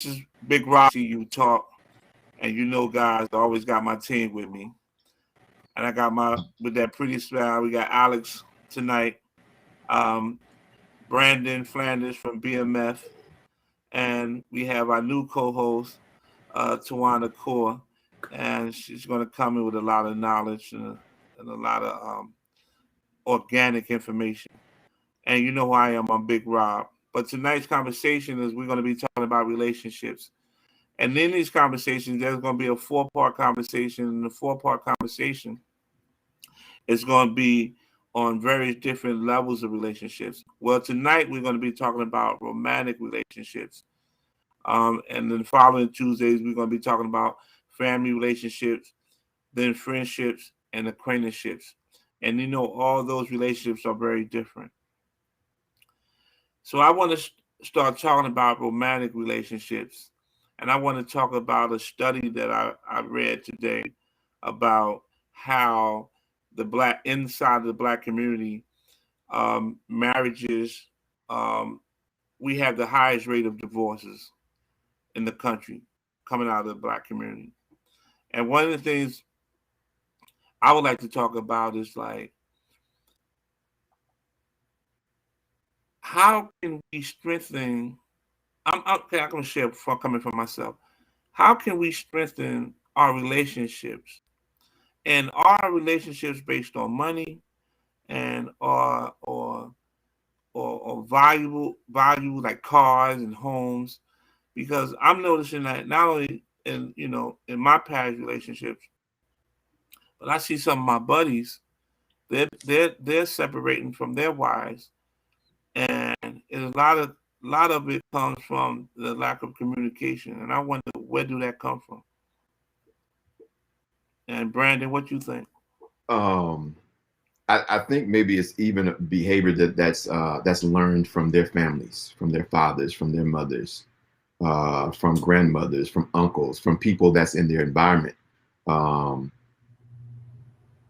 This is Big Rob. See you talk, and you know, guys, I always got my team with me, and I got my with that pretty smile. We got Alex tonight, um, Brandon Flanders from BMF, and we have our new co-host, Tawana Core, and she's going to come in with a lot of knowledge and a lot of organic information. And you know who I am. I'm Big Rob. But tonight's conversation is we're going to be talking about relationships. And in these conversations, there's going to be a four-part conversation. And the four-part conversation is going to be on various different levels of relationships. Well, tonight we're going to be talking about romantic relationships. And then the following Tuesdays, we're going to be talking about family relationships, then friendships and acquaintanceships. And you know, all those relationships are very different. So I want to start talking about romantic relationships. And I want to talk about a study that I read today about how the black inside of the black community, marriages, um, we have the highest rate of divorces in the country coming out of the black community. And one of the things I would like to talk about is like, how can we strengthen? Okay, I'm going to share from coming from myself. How can we strengthen our relationships? And are relationships based on money and or value like cars and homes? Because I'm noticing that not only in in my past relationships, but I see some of my buddies, they're separating from their wives, and a lot of it comes from the lack of communication. And I wonder, where do that come from? And Brandon, what you think? Um, I think maybe it's even a behavior that's learned from their families, from their fathers, from their mothers, from grandmothers, from uncles, from people that's in their environment. Um,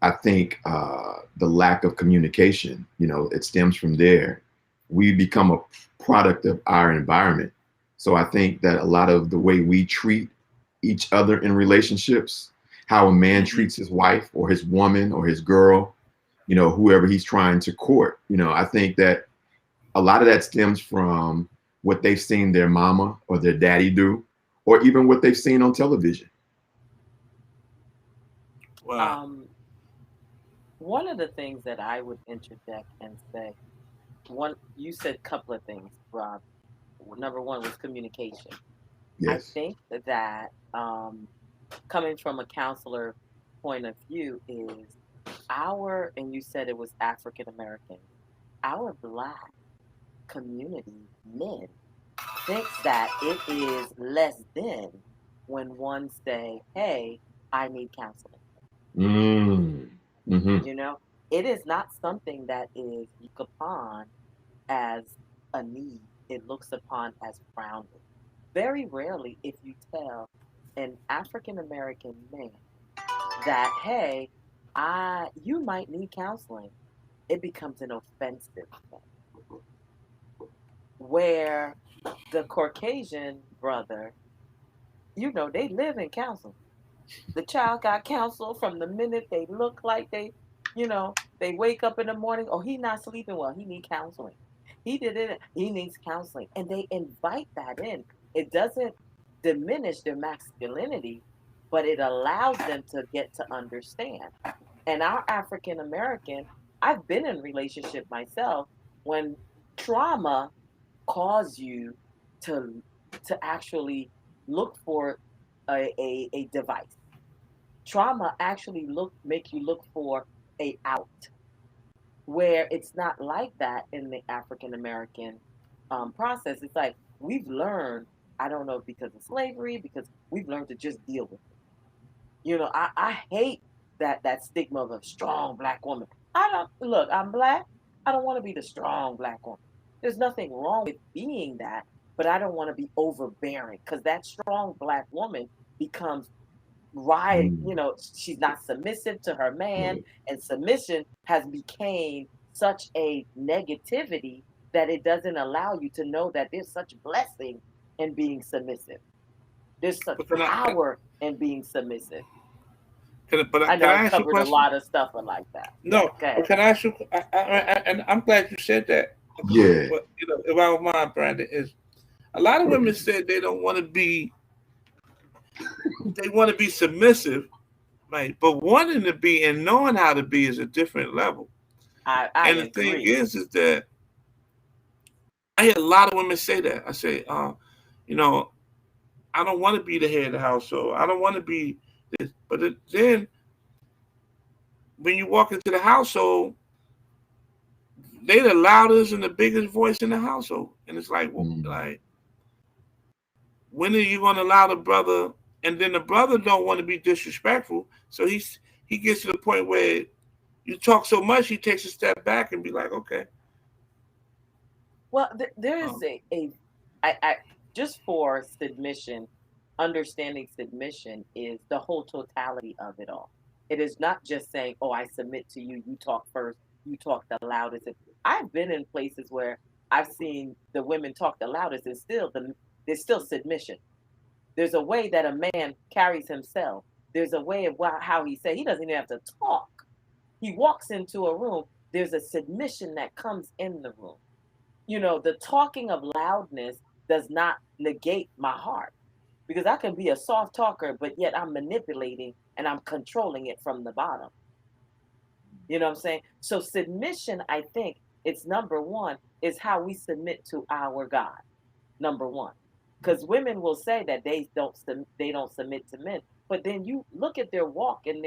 I think the lack of communication, it stems from there. We become a product of our environment. So I think that a lot of the way we treat each other in relationships, how a man Hmm. treats his wife or his woman or his girl, whoever he's trying to court, I think that a lot of that stems from what they've seen their mama or their daddy do, or even what they've seen on television. Wow. Um, One of the things that I would interject and say, one, you said a couple of things, Rob. Number one was communication. I Yes. think that coming from a counselor point of view is and you said it was African American, our black community men thinks that it is less than when one say, hey, I need counseling. Mm. Mm-hmm. You know, it is not something that is looked upon as a need. It looks upon as frowned. Very rarely, if you tell an African American man that, hey, you might need counseling, it becomes an offensive thing. Where the Caucasian brother, they live in counseling. The child got counsel from the minute they look like they wake up in the morning. Oh, he not sleeping well. He need counseling. He did it. He needs counseling, and they invite that in. It doesn't diminish their masculinity, but it allows them to get to understand. And our African American, I've been in relationship myself when trauma cause you to actually look for a device. Trauma actually make you look for a out, where it's not like that in the African American process. It's like we've learned, I don't know, because of slavery, because we've learned to just deal with it. I hate that stigma of a strong black woman. I don't look, I'm black. I don't want to be the strong black woman. There's nothing wrong with being that, but I don't want to be overbearing, because that strong black woman becomes right, Mm. she's not submissive to her man, Right. and submission has became such a negativity that it doesn't allow you to know that there's such blessing in being submissive. There's such But power in being submissive. But I know can I I ask you a covered a question? lot of stuff like that. No, Okay. but can I ask you? And I'm glad you said that. Yeah. But if I don't mind, Brandon, is a lot of women said they don't want to be. They want to be submissive, right? But wanting to be and knowing how to be is a different level. I And the thing agree. is that I hear a lot of women say that. I say, you know, I don't want to be the head of the household. I don't want to be this. But then when you walk into the household, they the loudest and the biggest voice in the household. And it's like, like, when are you going to allow the brother? And then the brother don't want to be disrespectful. So he gets to the point where you talk so much, he takes a step back and be like, okay. Well, there is I just for submission, understanding submission is the whole totality of it all. It is not just saying, "Oh, I submit to you. You talk first. You talk the loudest." I've been in places where I've seen the women talk the loudest, and there's still submission. There's a way that a man carries himself. There's a way of how he says he doesn't even have to talk. He walks into a room. There's a submission that comes in the room. The talking of loudness does not negate my heart, because I can be a soft talker, but yet I'm manipulating and I'm controlling it from the bottom. You know what I'm saying? So submission, I think it's number one, is how we submit to our God. Number one, because women will say that they don't submit to men, but then you look at their walk and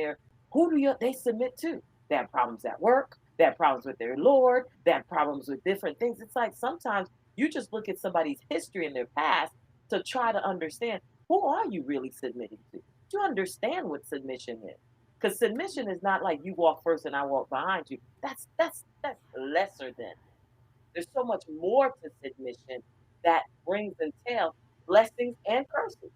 who do they submit to? They have problems at work. They have problems with their Lord. They have problems with different things. It's like sometimes you just look at somebody's history and their past to try to understand, who are you really submitting to? Do you understand what submission is? Because submission is not like you walk first and I walk behind you. That's lesser than. There's so much more to submission that brings entail blessings and curses.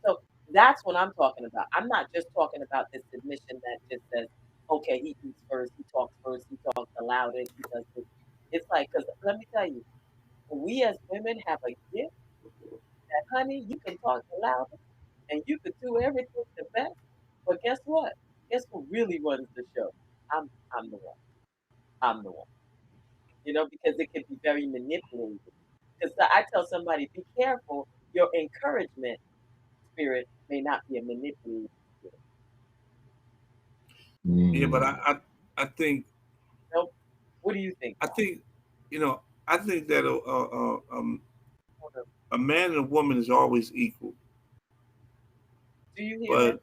So that's what I'm talking about. I'm not just talking about this submission that just says, okay, he eats first, he talks first, he talks the loudest, he does this. It's like, because let me tell you, we as women have a gift that, honey, you can talk the loudest and you can do everything the best. But guess what? Guess who really runs the show? I'm the one. I'm the one. Because it can be very manipulated. Because I tell somebody, be careful, your encouragement spirit may not be a manipulated spirit. Yeah, but I think. Nope. What do you think? I think, I think that a man and a woman is always equal. Do you hear But me?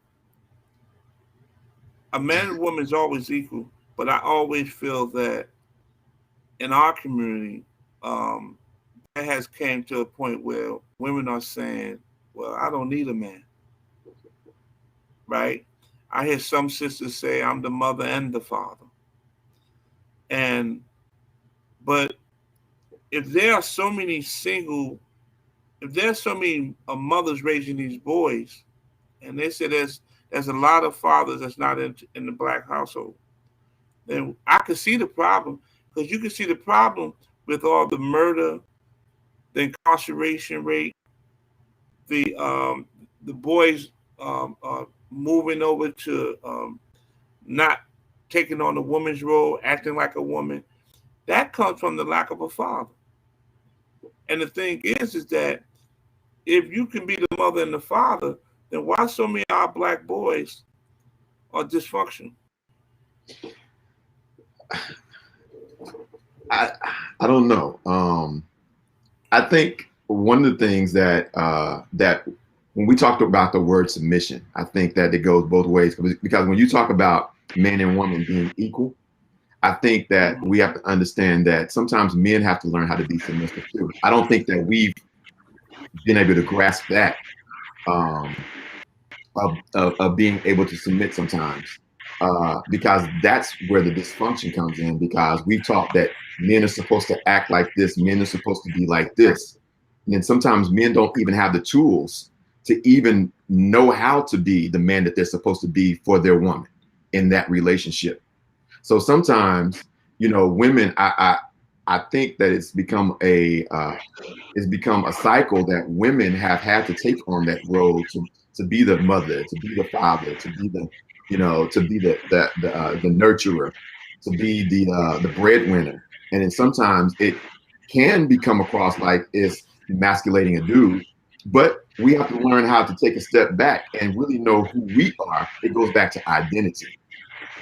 a man and a woman is always equal. But I always feel that in our community, it has came to a point where women are saying, well, I don't need a man. Right? I hear some sisters say I'm the mother and the father. But if there are so many if there's so many mothers raising these boys, and they say there's a lot of fathers that's not in the black household, then I could see the problem, because you can see the problem with all the murder, the incarceration rate, the boys moving over to not taking on a woman's role, acting like a woman. That comes from the lack of a father. And the thing is that if you can be the mother and the father, then why so many of our black boys are dysfunctional? I don't know. I think one of the things that when we talked about the word submission, I think that it goes both ways, because when you talk about man and woman being equal, I think that we have to understand that sometimes men have to learn how to be submissive too. I don't think that we've been able to grasp that of being able to submit sometimes, because that's where the dysfunction comes in, because we've taught that men are supposed to act like this, men are supposed to be like this. And then sometimes men don't even have the tools to even know how to be the man that they're supposed to be for their woman in that relationship. So sometimes, women, I I think that it's become a cycle that women have had to take on that role to be the mother, to be the father, to be the, to be the nurturer, to be the breadwinner. And then sometimes it can become across like it's emasculating a dude, but we have to learn how to take a step back and really know who we are. It goes back to identity.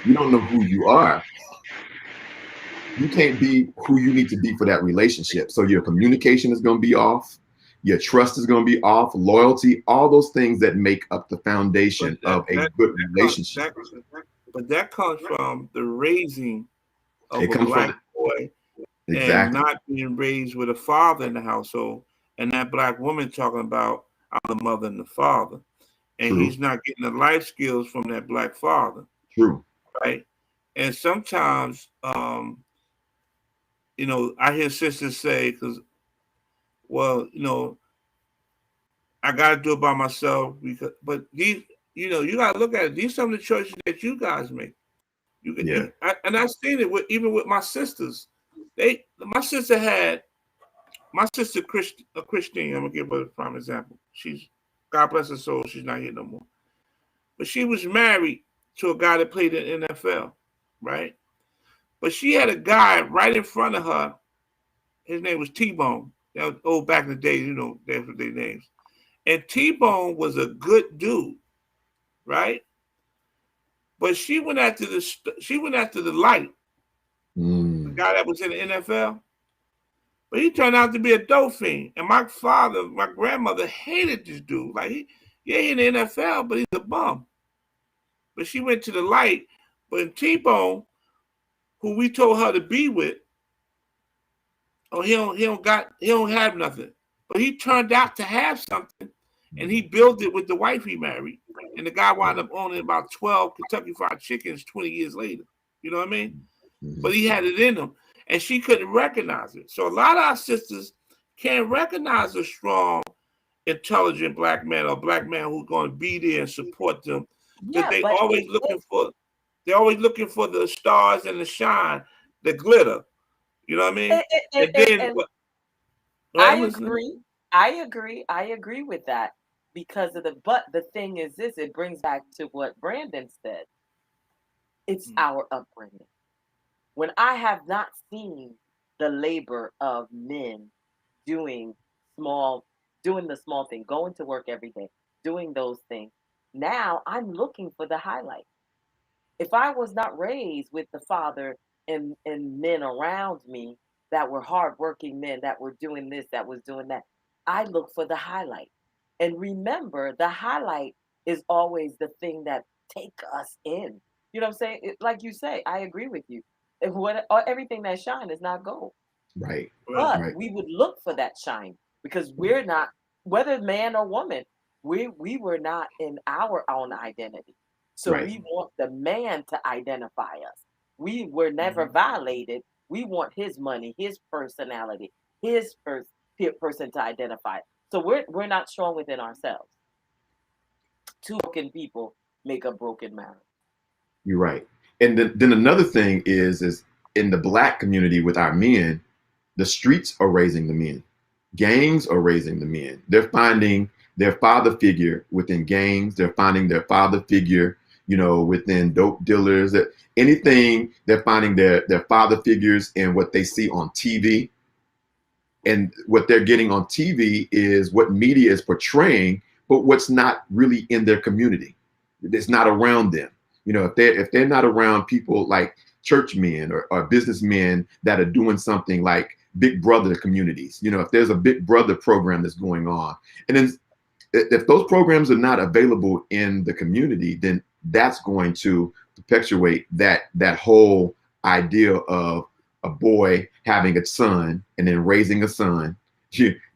You don't know who you are, you can't be who you need to be for that relationship. So your communication is going to be off. Your trust is going to be off. Loyalty, all those things that make up the foundation of a good relationship. But that comes from the raising of It a comes black from boy and exactly. not being raised with a father in the household. And that black woman talking about, I'm the mother and the father. And True. he's not getting the life skills from that black father. True. Right. And sometimes, I hear sisters say, well, I got to do it by myself but these, you got to look at it. These are some of the choices that you guys make. And I've seen it even with my sisters. My sister Christine. I'm gonna give her a prime example. She's, God bless her soul, she's not here no more. But she was married to a guy that played in the NFL, right? But she had a guy right in front of her. His name was T-Bone. That was old back in the day, that's what their names. And T-Bone was a good dude, right? But she went after the light, the guy that was in the NFL. But he turned out to be a dope fiend. And my grandmother hated this dude. Like, he in the NFL, but he's a bum. But she went to the light. But T-Bone, who we told her to be with, he don't have nothing. But he turned out to have something, and he built it with the wife he married. And the guy wound up owning about 12 Kentucky Fried Chickens 20 years later. You know what I mean? Mm-hmm. But he had it in him, and she couldn't recognize it. So a lot of our sisters can't recognize a strong, intelligent black man or black man who's going to be there and support them. Because they're always looking for the stars and the shine, the glitter. You know what I mean? I agree with that because of but the thing is this, it brings back to what Brandon said. It's our upbringing. When I have not seen the labor of men doing the small thing, going to work every day, doing those things, now I'm looking for the highlight. If I was not raised with the father and men around me that were hardworking men that were doing this, that was doing that, I look for the highlight. And remember, the highlight is always the thing that take us in. You know what I'm saying? Like you say, I agree with you. Everything that shine is not gold. Right. But we would look for that shine because we're not, whether man or woman, we were not in our own identity. So we want the man to identify us. We were never violated. We want his money, his personality, his person to identify. So we're not strong within ourselves. Two broken people make a broken marriage. You're right. And then another thing is in the black community with our men, the streets are raising the men. Gangs are raising the men. They're finding their father figure within gangs. They're finding their father figure, within dope dealers. Anything, they're finding their father figures in what they see on TV. And what they're getting on TV is what media is portraying, but what's not really in their community. It's not around them. If they're not around people like churchmen or businessmen that are doing something like Big Brother communities, if there's a Big Brother program that's going on, and then if those programs are not available in the community, then that's going to perpetuate that whole idea of a boy having a son and then raising a son,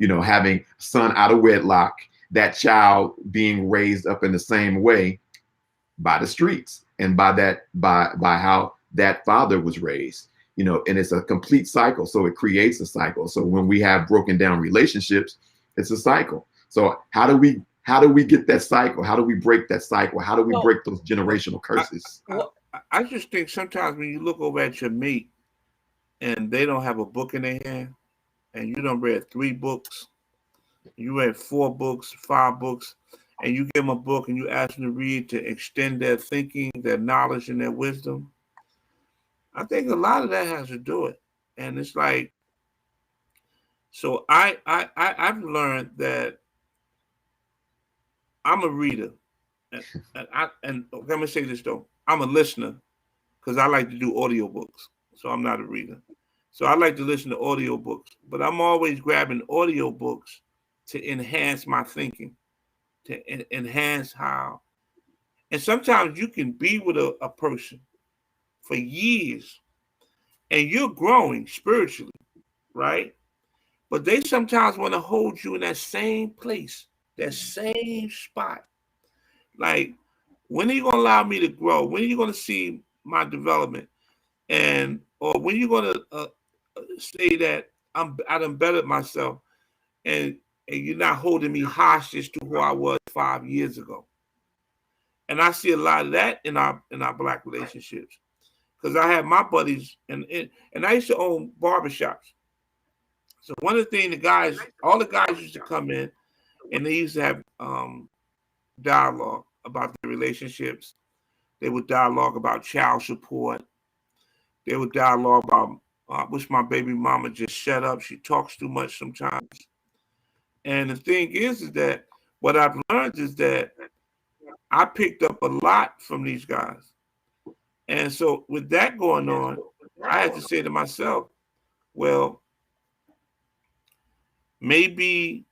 having a son out of wedlock, that child being raised up in the same way by the streets and by how that father was raised, and it's a complete cycle. So it creates a cycle. So when we have broken down relationships, it's a cycle. So how do we get that cycle? How do we break that cycle? How do we break those generational curses? I just think sometimes when you look over at your mate and they don't have a book in their hand, and you done read 3 books, you read 4 books, 5 books, and you give them a book and you ask them to read to extend their thinking, their knowledge, and their wisdom, I think a lot of that has to do it. And it's like, so I've learned that I'm a reader, and let me say this though, I'm a listener because I like to do audiobooks, so I'm not a reader. So I like to listen to audiobooks, but I'm always grabbing audiobooks to enhance my thinking, to enhance how. And sometimes you can be with a person for years and you're growing spiritually, right? But they sometimes want to hold you in that same place, that same spot. Like, when are you going to allow me to grow? When are you going to see my development? And or when are you going to say that I done bettered myself, and you're not holding me hostage to who I was 5 years ago? And I see a lot of that in our Black relationships, because I have my buddies, and I used to own barbershops. So one of the things all the guys used to come in, and they used to have dialogue about their relationships. They would dialogue about child support. They would dialogue about, I wish my baby mama just shut up. She talks too much sometimes. And the thing is that what I've learned is that I picked up a lot from these guys. And so with that going on, I had to say to myself, well, maybe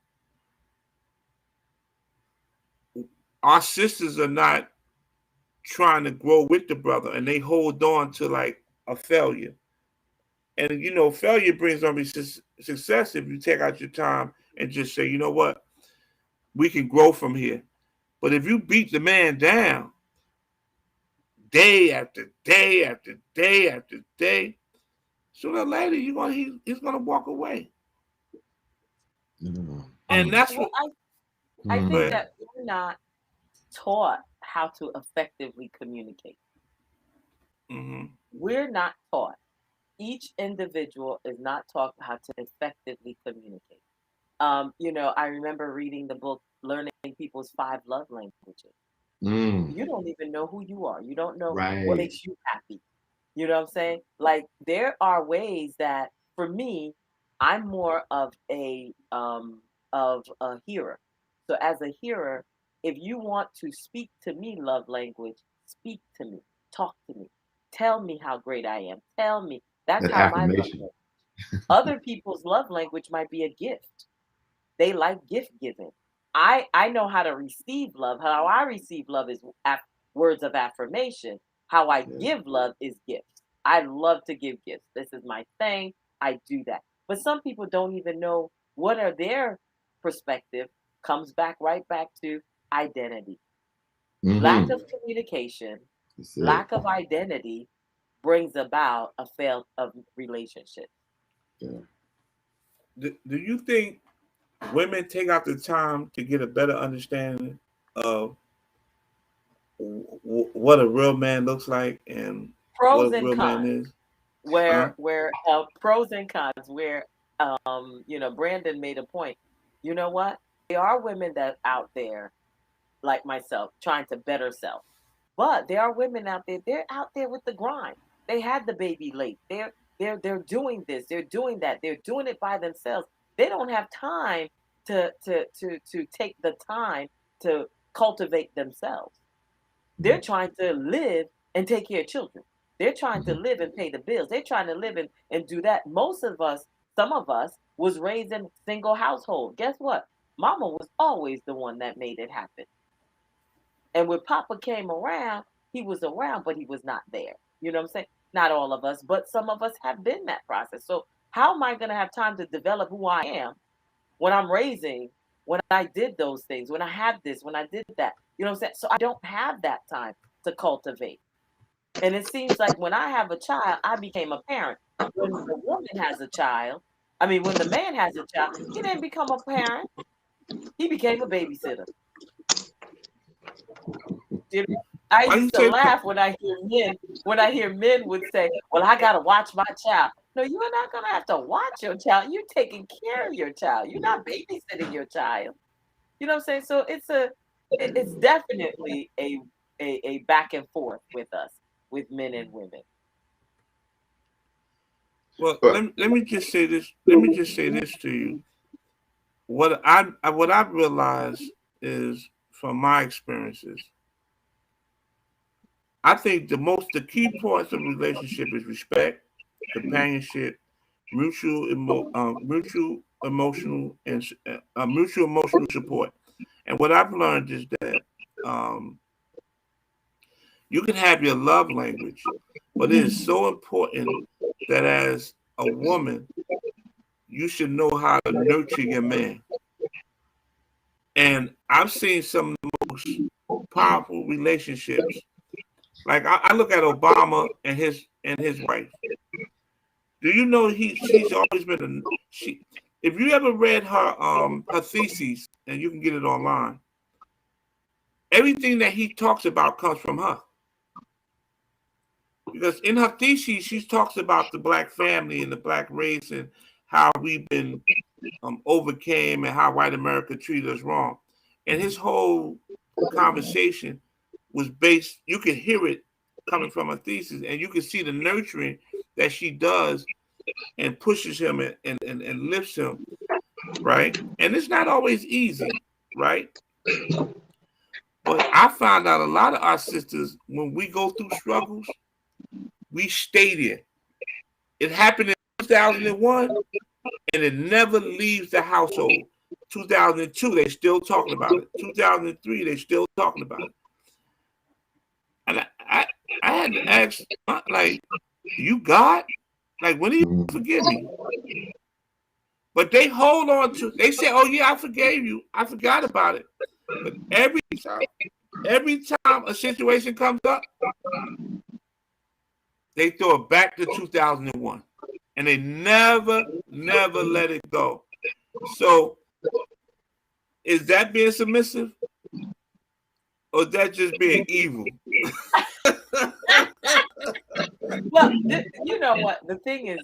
our sisters are not trying to grow with the brother, and they hold on to like a failure. And failure brings on success if you take out your time and just say, you know what, we can grow from here. But if you beat the man down day after day after day after day, sooner or later he's gonna walk away. Mm-hmm. And that's what I think that we're not taught how to effectively communicate. Mm-hmm. We're not taught. Each individual is not taught how to effectively communicate. I remember reading the book Learning People's 5 Love Languages. You don't even know who you are. You don't know what makes you happy. You know what I'm saying? Like, there are ways that, for me, I'm more of a hearer. So as a hearer, if you want to speak to me love language, speak to me, talk to me, tell me how great I am. Tell me. That's that how my love affirmation. language. Other people's love language might be a gift. They like gift giving. I know how to receive love. How I receive love is words of affirmation. How I give love is gifts. I love to give gifts. This is my thing. I do that. But some people don't even know what are their perspective. Comes right back to identity. Lack of communication, lack of identity brings about a failed relationship. Yeah. Do you think women take out the time to get a better understanding of what a real man looks like and pros what a and real cons, man is? where pros and cons, where Brandon made a point. You know what? There are women that out there like myself trying to better self, but there are women out there. They're out there with the grind. They had the baby late. They're doing this. They're doing that. They're doing it by themselves. They don't have time to take the time to cultivate themselves. They're trying to live and take care of children. They're trying to live and pay the bills. They're trying to live and do that. Most of us, some of us, was raised in single household. Guess what? Mama was always the one that made it happen. And when Papa came around, he was around, but he was not there. You know what I'm saying? Not all of us, but some of us have been that process. So how am I going to have time to develop who I am when I'm raising, when I did those things, when I had this, when I did that? You know what I'm saying? So I don't have that time to cultivate. And it seems like when I have a child, I became a parent. When the woman has a child, when the man has a child, he didn't become a parent. He became a babysitter. You know, I used to laugh when I hear men would say, "Well, I gotta watch my child." No, you are not gonna have to watch your child. You're taking care of your child. You're not babysitting your child. You know what I'm saying? So it's definitely a back and forth with us, with men and women. Well, But let me just say this. Let me just say this to you. What I've realized is from my experiences, I think the key points of a relationship is respect, companionship, mutual emotional and mutual emotional support. And what I've learned is that um, you can have your love language, but it is so important that as a woman, you should know how to nurture your man. And I've seen some of the most powerful relationships. Like I look at Obama and his wife. Do you know she's always been she if you ever read her theses, and you can get it online, everything that he talks about comes from her. Because in her thesis she talks about the black family and the black race and how we've been overcame and how white America treated us wrong. And his whole conversation was based, you could hear it coming from her thesis, and you can see the nurturing that she does and pushes him and lifts him, right? And it's not always easy, right? But I found out a lot of our sisters, when we go through struggles, we stay there. It happened in 2001, and it never leaves the household. 2002, they're still talking about it. 2003, they're still talking about it. And I had to ask, like, you God? Like, when are you forgive me? But they hold on to, they say, oh yeah, I forgave you. I forgot about it. But every time a situation comes up, they throw it back to 2001. And they never let it go. So is that being submissive? Or is that just being evil? Well, you know what? The thing is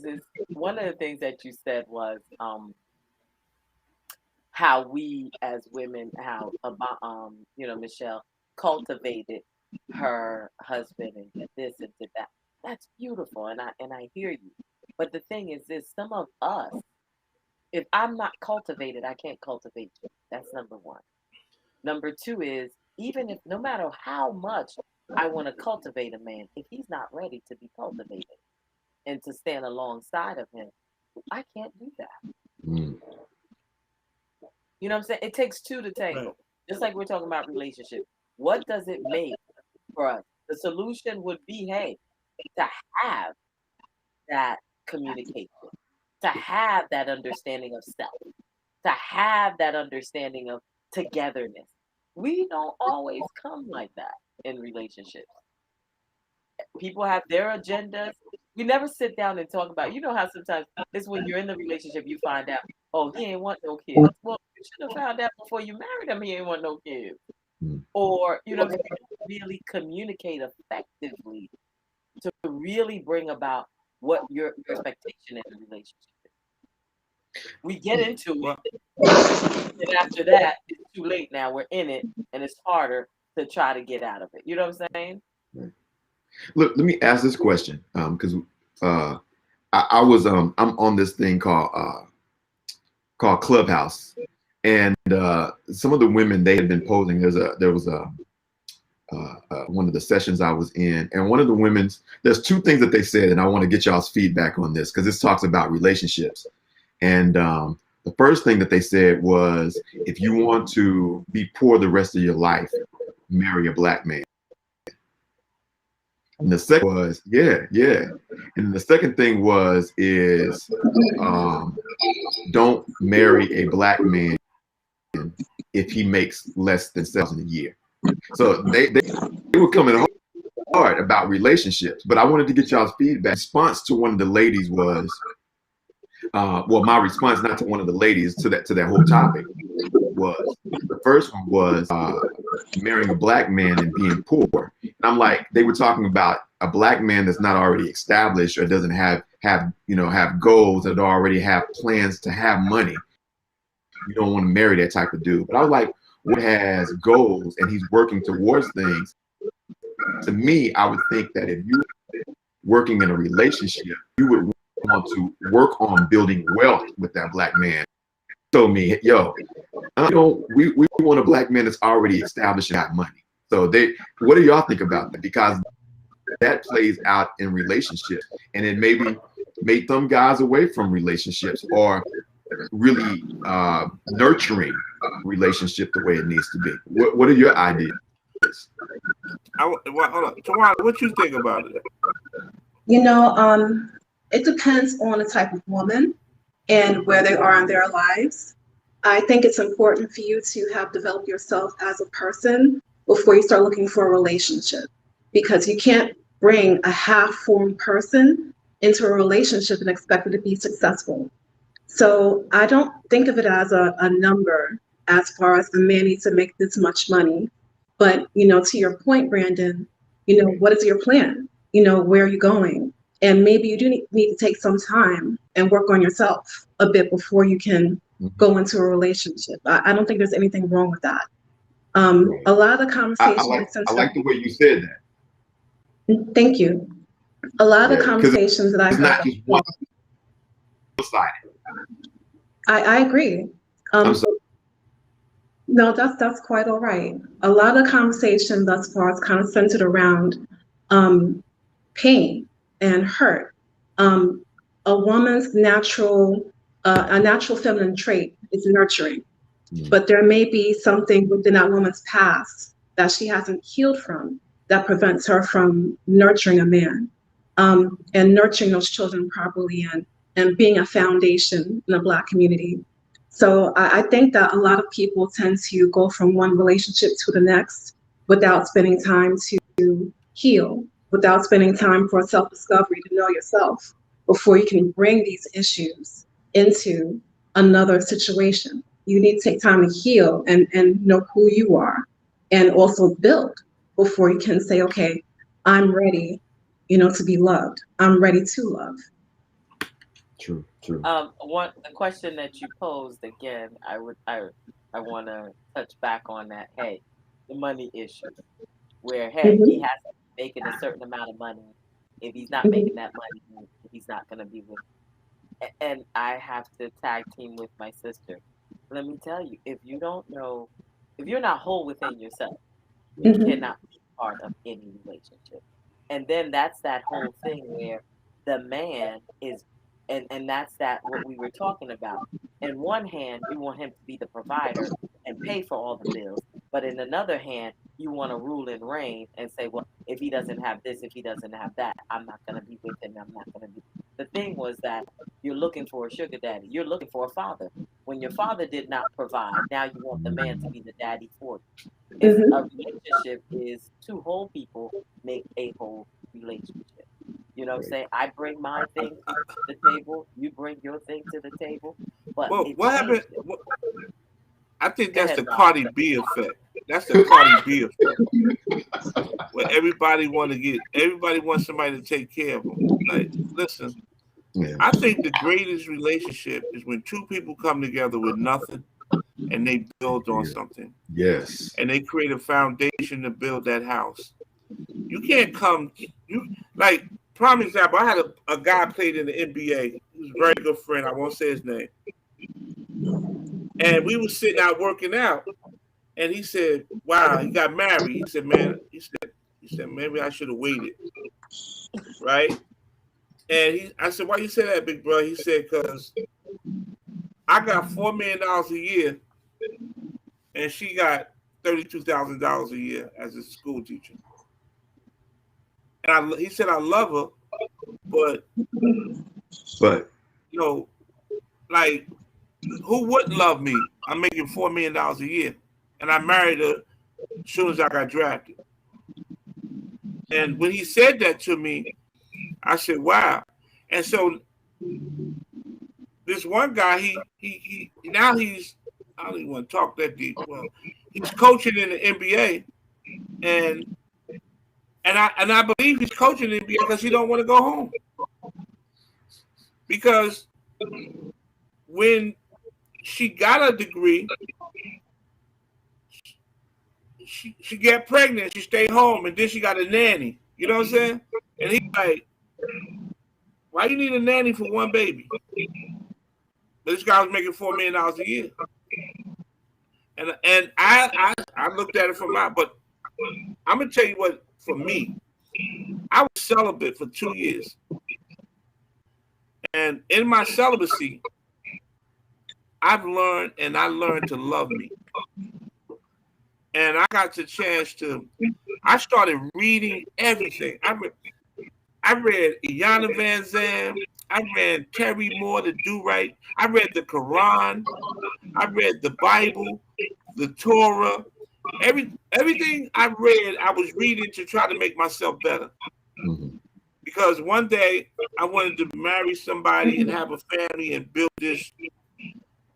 one of the things that you said was how we as women, how Michelle cultivated her husband and did this and did that. That's beautiful, and I hear you. But the thing is this: some of us, if I'm not cultivated, I can't cultivate you. That's number one. Number two is, even if no matter how much I want to cultivate a man, if he's not ready to be cultivated and to stand alongside of him, I can't do that. mm, You know what I'm saying? It takes two to tango. Right. Just like we're talking about relationships. What does it make for us? The solution would be, hey, to have that communication, to have that understanding of self, to have that understanding of togetherness. We don't always come like that in relationships. People have their agendas. We never sit down and talk about, you know how sometimes it's when you're in the relationship, you find out, oh, he ain't want no kids. Well, you should have found out before you married him he ain't want no kids. Or, you know, really communicate effectively to really bring about what your expectation in the relationship is. We get into it, and after that, it's too late now. We're in it, and it's harder to try to get out of it. You know what I'm saying? right. Look, let me ask this question, because I was I'm on this thing called Clubhouse, and some of the women, they had been posing. There was one of the sessions I was in, and one of the women's, there's two things that they said, and I want to get y'all's feedback on this because this talks about relationships. And the first thing that they said was, if you want to be poor the rest of your life, marry a black man. And the second was, yeah. And the second thing is don't marry a black man if he makes less than $7,000 a year. So they were coming hard about relationships, but I wanted to get y'all's feedback. Response to one of the ladies was, well, my response, not to one of the ladies, to that whole topic was, the first one was marrying a black man and being poor. And I'm like, they were talking about a black man that's not already established or doesn't have have goals, that already have plans to have money, you don't want to marry that type of dude. But I was like, what has goals and he's working towards things? To me, I would think that if you were working in a relationship, you would want to work on building wealth with that black man. Told me, yo, we want a black man that's already established and got money. So what do y'all think about that? Because that plays out in relationships, and it maybe made some guys away from relationships or really nurturing relationship the way it needs to be. What are your ideas? Hold on. Tawana, what you think about it? It depends on the type of woman and where they are in their lives. I think it's important for you to have developed yourself as a person before you start looking for a relationship, because you can't bring a half-formed person into a relationship and expect it to be successful. So I don't think of it as a number as far as the man needs to make this much money. But, to your point, Brandon, what is your plan? Where are you going? And maybe you do need to take some time and work on yourself a bit before you can go into a relationship. I don't think there's anything wrong with that. A lot of the conversations. I like the way you said that. Thank you. A lot of the conversations that I've not just one side. I agree. No, that's quite all right. A lot of conversation thus far is kind of centered around pain and hurt. A woman's natural feminine trait is nurturing, but there may be something within that woman's past that she hasn't healed from that prevents her from nurturing a man, and nurturing those children properly, and being a foundation in the Black community. So I think that a lot of people tend to go from one relationship to the next without spending time to heal, without spending time for self-discovery, to know yourself before you can bring these issues into another situation. You need to take time to heal and know who you are, and also build before you can say, okay, I'm ready, to be loved. I'm ready to love. True. The question that you posed again, I want to touch back on that. Hey, the money issue, where he has to be making a certain amount of money. If he's not making that money, he's not going to be with. And I have to tag team with my sister. Let me tell you, if you don't know, if you're not whole within yourself, you cannot be part of any relationship. And then that's that whole thing where the man is. And that's what we were talking about. In one hand, you want him to be the provider and pay for all the bills. But in another hand, you want to rule and reign and say, well, if he doesn't have this, if he doesn't have that, I'm not going to be with him. I'm not going to be. The thing was that you're looking for a sugar daddy. You're looking for a father. When your father did not provide, now you want the man to be the daddy for you. If a relationship is two whole people make a whole relationship. You know what I'm saying? I bring my thing to the table. You bring your thing to the table. But what happened? I think that's the Cardi B effect. That's the Cardi B effect. Where everybody wants somebody to take care of them. Like, listen, I think the greatest relationship is when two people come together with nothing and they build on something. Yes. And they create a foundation to build that house. You can't come, prime example, I had a guy played in the NBA. He was a very good friend. I won't say his name. And we were sitting out working out. And he said, wow, he got married. He said, man, he said, maybe I should have waited. Right? And I said, why you say that, big brother? He said, because I got $4 million a year and she got $32,000 a year as a school teacher. And he said, I love her, but who wouldn't love me? I'm making $4 million a year, and I married her as soon as I got drafted. And when he said that to me, I said, wow. And so this one guy, he now he's, I don't even want to talk that deep. Well, he's coaching in the NBA, and I believe he's coaching in the NBA because he don't want to go home. Because when she got a degree, she got pregnant, she stayed home, and then she got a nanny. You know what I'm saying? And he's like, why you need a nanny for one baby? But this guy was making $4 million a year. And I looked at it from but I'm gonna tell you what, for me, I was celibate for 2 years. And in my celibacy, I learned to love me. And I got the chance I started reading everything. I read Iyanla Vanzant. I read Terry Moore, The Do Right. I read the Quran. I read the Bible, the Torah. Everything I read, I was reading to try to make myself better. Mm-hmm. Because one day I wanted to marry somebody and have a family and build this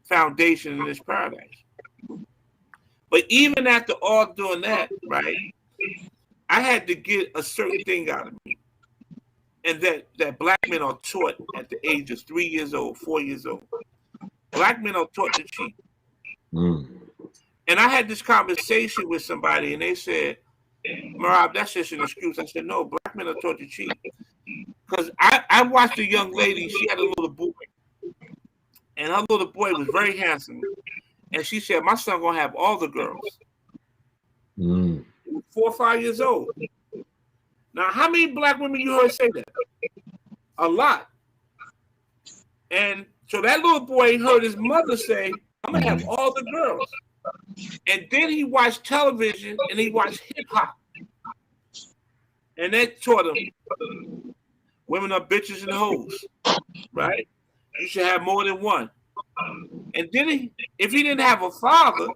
foundation in this paradise. But even after all doing that, right, I had to get a certain thing out of me. And that black men are taught at the age of 3 years old, 4 years old. Black men are taught to cheat. Mm. And I had this conversation with somebody, and they said, Marab, that's just an excuse. I said, no, black men are taught to cheat. Because I watched a young lady, she had a little boy. And her little boy was very handsome. And she said, my son going to have all the girls. Mm. 4 or 5 years old. Now, how many black women you heard say that? A lot. And so that little boy heard his mother say, I'm going to have all the girls. And then he watched television and he watched hip hop. And that taught him women are bitches and hoes, right? You should have more than one. And then if he didn't have a father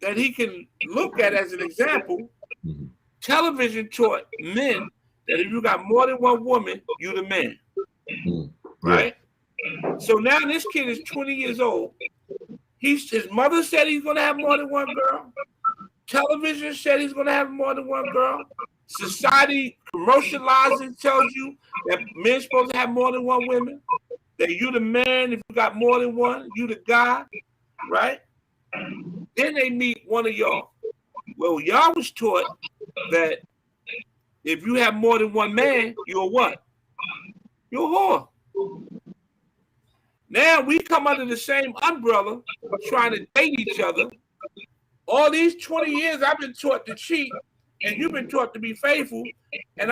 that he can look at as an example, television taught men that if you got more than one woman, you the man, right? So now this kid is 20 years old. His mother said he's going to have more than one girl. Television said he's going to have more than one girl. Society commercializes, tells you that men's supposed to have more than one woman. That you the man if you got more than one. You the guy, right? Then they meet one of y'all. Well, y'all was taught that if you have more than one man, you're what? You're a whore. Now we come under the same umbrella trying to date each other. All these 20 years I've been taught to cheat and you've been taught to be faithful, and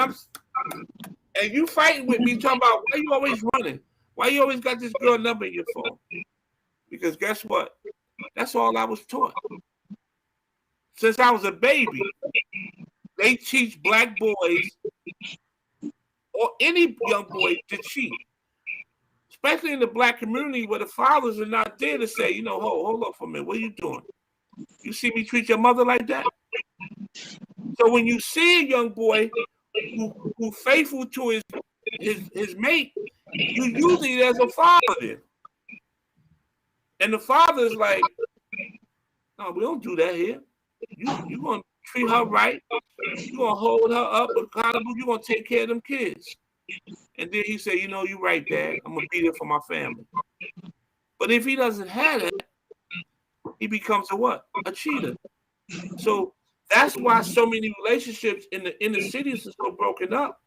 you fighting with me talking about why you always running? Why you always got this girl number in your phone? Because guess what? That's all I was taught. Since I was a baby, they teach black boys or any young boy to cheat. Especially in the black community where the fathers are not there to say, hold up for a minute, what are you doing? You see me treat your mother like that? So when you see a young boy who faithful to his mate, you usually there's a father there. And the father is like, no, we don't do that here. You're going to treat her right. You're going to hold her up accountable. You're going to take care of them kids. And then he said, you're right, Dad. I'm going to be there for my family. But if he doesn't have that, he becomes a what? A cheater. So that's why so many relationships in the inner cities are so broken up.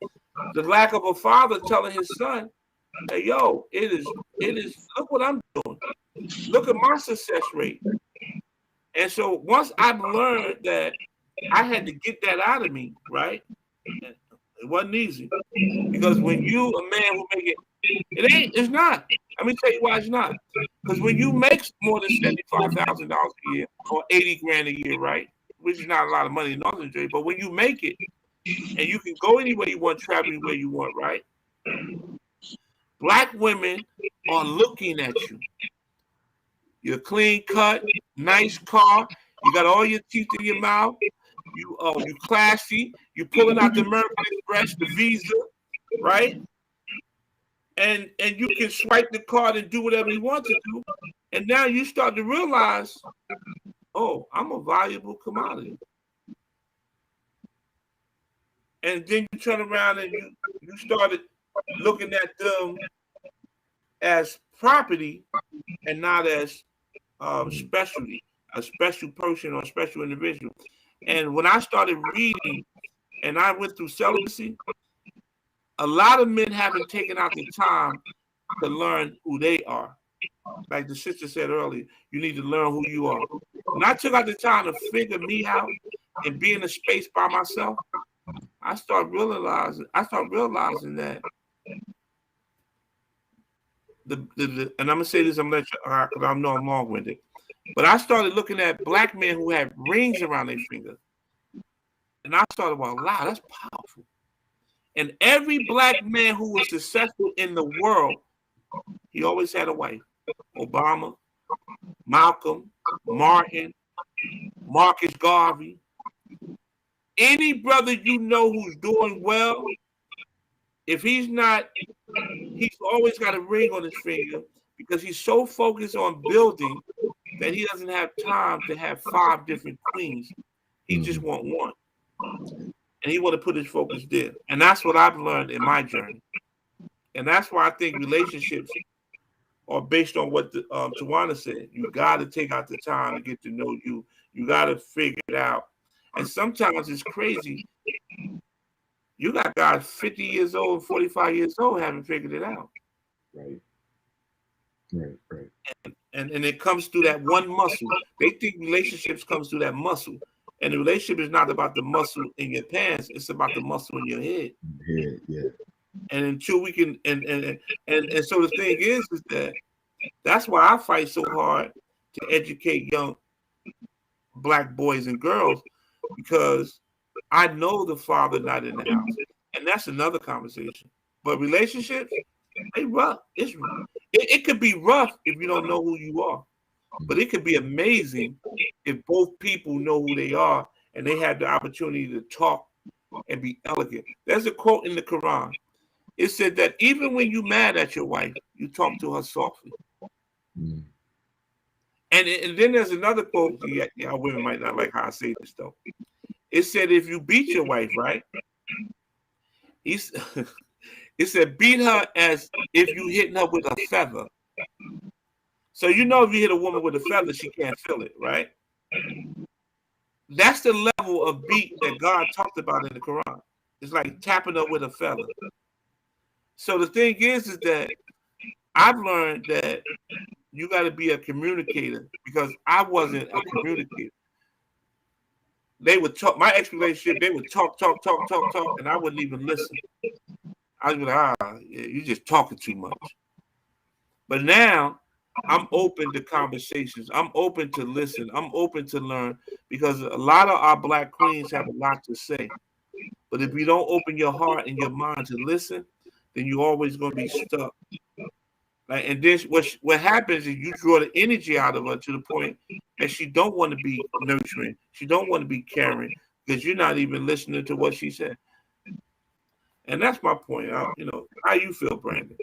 The lack of a father telling his son, hey, yo, it is, look what I'm doing. Look at my success rate. And so once I've learned that I had to get that out of me, right? It wasn't easy. Because when you, a man who make it's not. Let me tell you why it's not. Because when you make more than $75,000 a year or $80,000 a year, right? Which is not a lot of money in Northern Jersey, but when you make it and you can go anywhere you want, travel anywhere you want, right? Black women are looking at you. You're clean cut, nice car, you got all your teeth in your mouth, you classy, you pulling out the American Express, the Visa, right? And you can swipe the card and do whatever you want to do. And now you start to realize, oh, I'm a valuable commodity. And then you turn around and you started looking at them as property and not as specialty, a special person or a special individual. And when I started reading and I went through celibacy, a lot of men haven't taken out the time to learn who they are. Like the sister said earlier, you need to learn who you are. When I took out the time to figure me out and be in a space by myself, I start realizing that and I'm gonna say this, I'm gonna let you, because I know I'm long-winded, but I started looking at black men who had rings around their finger, and I started, well, wow, that's powerful. And every black man who was successful in the world, he always had a wife. Obama, Malcolm, Martin, Marcus Garvey. Any brother you know who's doing well, if he's not, he's always got a ring on his finger because he's so focused on building that he doesn't have time to have 5 different queens. He just want one. And he want to put his focus there. And that's what I've learned in my journey. And that's why I think relationships are based on what Tawana said. You got to take out the time to get to know you. You got to figure it out. And sometimes it's crazy. You got guys 50 years old, 45 years old haven't figured it out. Right. And it comes through that one muscle. They think relationships comes through that muscle. And the relationship is not about the muscle in your pants, it's about the muscle in your head. Yeah. And until we can and so the thing is that that's why I fight so hard to educate young black boys and girls, because I know the father not in the house. And that's another conversation. But relationships, they rough. It's rough. It could be rough if you don't know who you are. But it could be amazing if both people know who they are and they have the opportunity to talk and be elegant. There's a quote in the Quran. It said that even when you're mad at your wife, you talk to her softly. And then there's another quote. Y'all women might not like how I say this, though. It said if you beat your wife, right? It said beat her as if you hitting her with a feather. So you know if you hit a woman with a feather, she can't feel it, right? That's the level of beat that God talked about in the Quran. It's like tapping her with a feather. So the thing is that I've learned that you got to be a communicator, because I wasn't a communicator. They would talk, my ex-relationship, they would talk, and I wouldn't even listen. I was like, yeah, you're just talking too much. But now I'm open to conversations. I'm open to listen. I'm open to learn, because a lot of our black queens have a lot to say. But if you don't open your heart and your mind to listen, then you're always going to be stuck. Like, and then what happens is you draw the energy out of her to the point that she don't want to be nurturing. She don't want to be caring, because you're not even listening to what she said. And that's my point. How you feel, Brandon?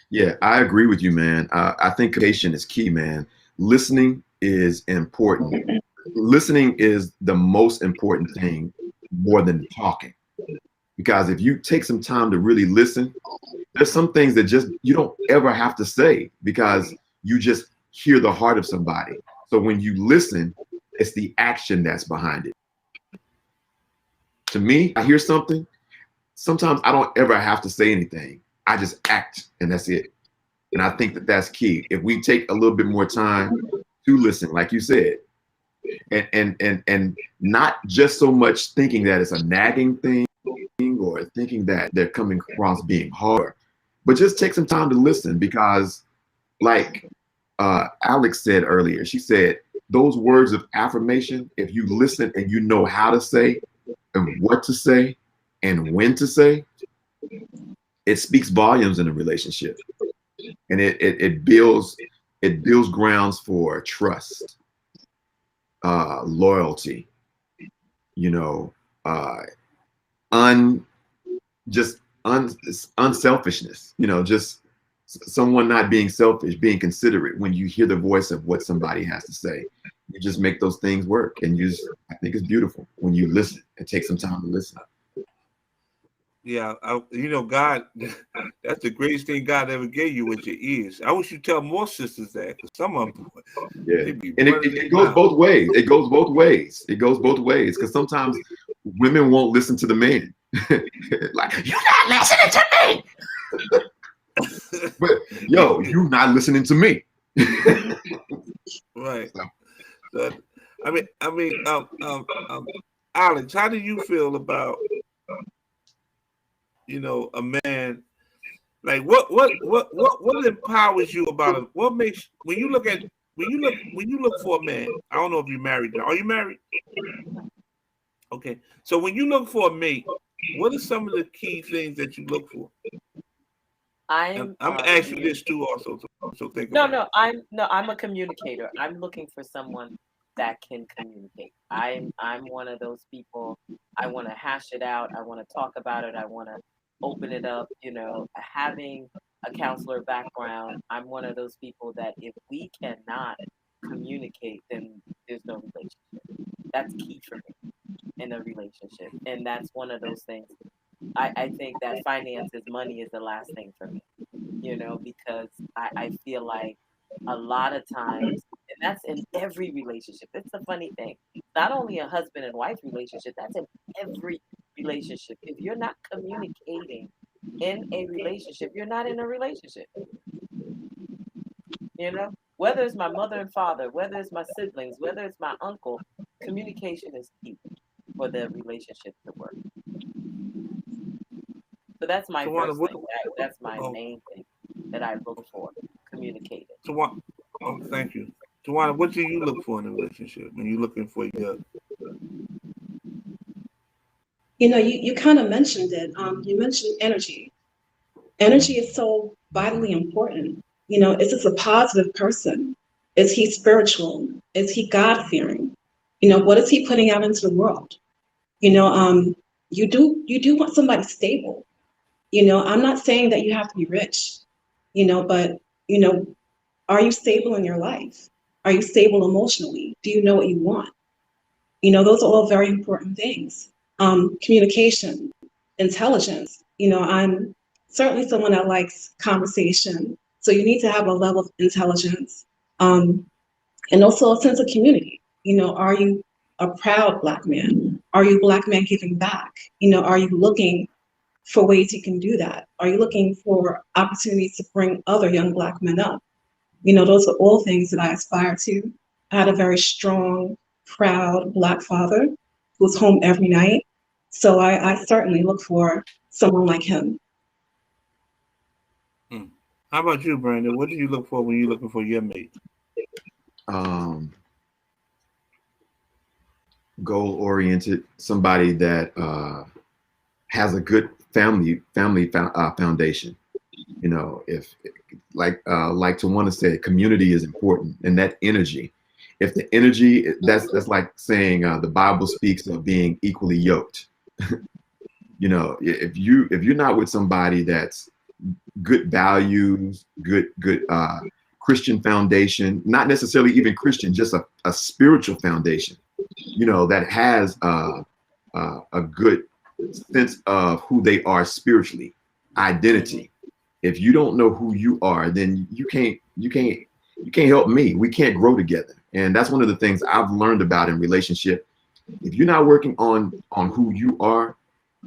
Yeah, I agree with you, man. I think communication is key, man. Listening is important. Listening is the most important thing, more than talking. Because if you take some time to really listen, there's some things that just you don't ever have to say, because you just hear the heart of somebody. So when you listen, it's the action that's behind it. To me, I hear something. Sometimes I don't ever have to say anything. I just act, and that's it. And I think that that's key. If we take a little bit more time to listen, like you said, and not just so much thinking that it's a nagging thing or thinking that they're coming across being hard, but just take some time to listen, because like Alex said earlier, she said those words of affirmation, if you listen and you know how to say and what to say and when to say, it speaks volumes in a relationship, and it builds grounds for trust, loyalty, unselfishness, just someone not being selfish, being considerate. When you hear the voice of what somebody has to say, you just make those things work. And I think it's beautiful when you listen and take some time to listen. Yeah, God, that's the greatest thing God ever gave you with your ears. I wish you tell more sisters that, because some of them, Yeah, they be and running it their goes mouth. both ways. It goes both ways. It goes both ways because sometimes women won't listen to the man. Like, you're not listening to me. But yo, you're not listening to me. Right. So, So, Alex, how do you feel about a man? Like, what empowers you about him? What makes when you look for a man? I don't know if you're married now. Are you married? Okay. So when you look for a mate, what are some of the key things that you look for? And I'm gonna ask you this too, also. So think about it. I'm a communicator. I'm looking for someone that can communicate. I'm one of those people. I want to hash it out. I want to talk about it. I want to open it up. Having a counselor background, I'm one of those people that if we cannot communicate, then there's no relationship. That's key for me in a relationship, and that's one of those things. I think that finances, money is the last thing for me, because I feel like a lot of times, and that's in every relationship. It's a funny thing. Not only a husband and wife relationship, that's in every relationship. If you're not communicating in a relationship, you're not in a relationship. Whether it's my mother and father, whether it's my siblings, whether it's my uncle, communication is key for the relationship to work. So that's my Tawana, first thing. That's my main thing that I look for, communicating. Thank you. Tawana, what do you look for in a relationship when you're looking for your? You kind of mentioned it. You mentioned energy. Energy is so vitally important. Is this a positive person? Is he spiritual? Is he God-fearing? What is he putting out into the world? You do want somebody stable. I'm not saying that you have to be rich, but are you stable in your life? Are you stable emotionally? Do you know what you want? Those are all very important things. Communication, intelligence. I'm certainly someone that likes conversation. So you need to have a level of intelligence, and also a sense of community. Are you a proud Black man? Are you a Black man giving back? Are you looking for ways you can do that? Are you looking for opportunities to bring other young Black men up? Those are all things that I aspire to. I had a very strong, proud Black father who was home every night. So I certainly look for someone like him. How about you, Brandon? What do you look for when you're looking for your mate? Goal-oriented, somebody that has a good family foundation. If like Tawana said, community is important, and that energy. If the energy, that's like saying the Bible speaks of being equally yoked. If you're not with somebody that's good values, good Christian foundation, not necessarily even Christian, just a spiritual foundation, that has a good sense of who they are spiritually, identity. If you don't know who you are, then you can't help me. We can't grow together. And that's one of the things I've learned about in relationship. If you're not working on who you are,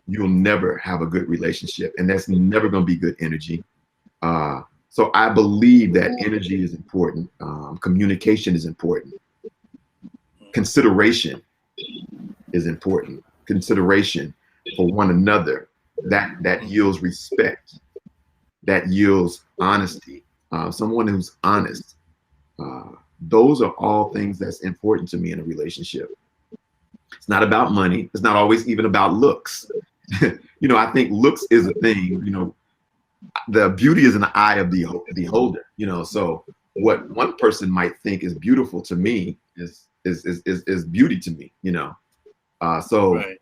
you'll never have a good relationship, and that's never going to be good energy. So I believe that energy is important. Communication is important. Consideration is important. Consideration for one another, that yields respect, that yields honesty. Someone who's honest. Those are all things that's important to me in a relationship. It's not about money. It's not always even about looks. I think looks is a thing. The beauty is in the eye of the beholder. So what one person might think is beautiful to me is beauty to me. So Right.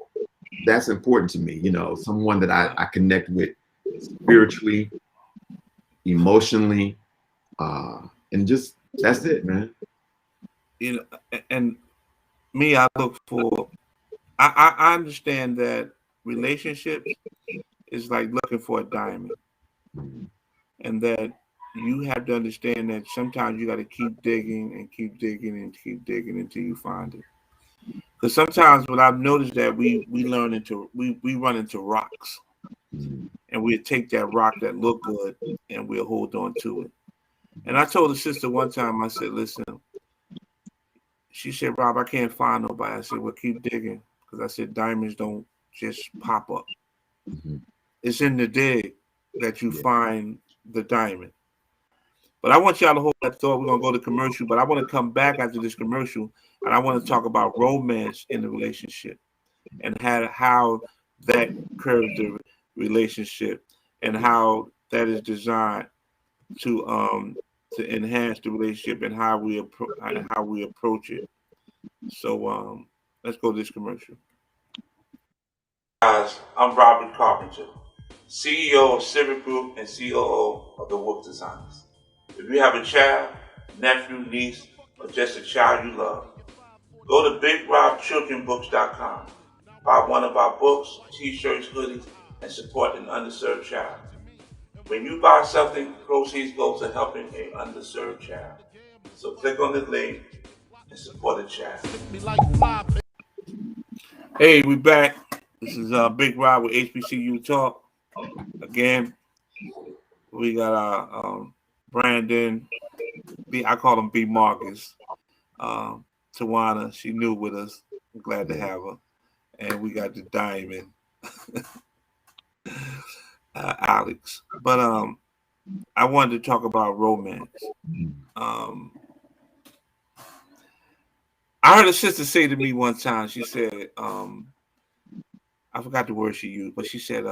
that's important to me. Someone that I connect with spiritually, emotionally, and just that's it, man. And me, I look for. I understand that relationships is like looking for a diamond, and that you have to understand that sometimes you got to keep digging and keep digging and keep digging until you find it. Because sometimes what I've noticed that we run into rocks, and we'll take that rock that look good and we'll hold on to it. And I told the sister one time, I said, listen, she said, Rob, I can't find nobody. I said, well, keep digging. Because I said, diamonds don't just pop up. It's in the dig that you find the diamond. But I want y'all to hold that thought. We're going to go to commercial, but I want to come back after this commercial, and I want to talk about romance in the relationship and how that curves the relationship and how that is designed to enhance the relationship and how we approach it. So let's go to this commercial. Guys, I'm Robert Carpenter, CEO of Civic Group and COO of the Wolf Designers. If you have a child, nephew, niece, or just a child you love, go to BigRobChildrenBooks.com. Buy one of our books, t-shirts, hoodies, and support an underserved child. When you buy something, proceeds go to helping an underserved child. So click on the link and support a child. Hey, we back. This is Big Rob with HBCU Talk. Again, we got our Brandon, I call him B. Marcus. Tawana, she new with us. I'm glad to have her. And we got the Diamond, Alex. But I wanted to talk about romance. I heard a sister say to me one time, she said, I forgot the word she used, but she said,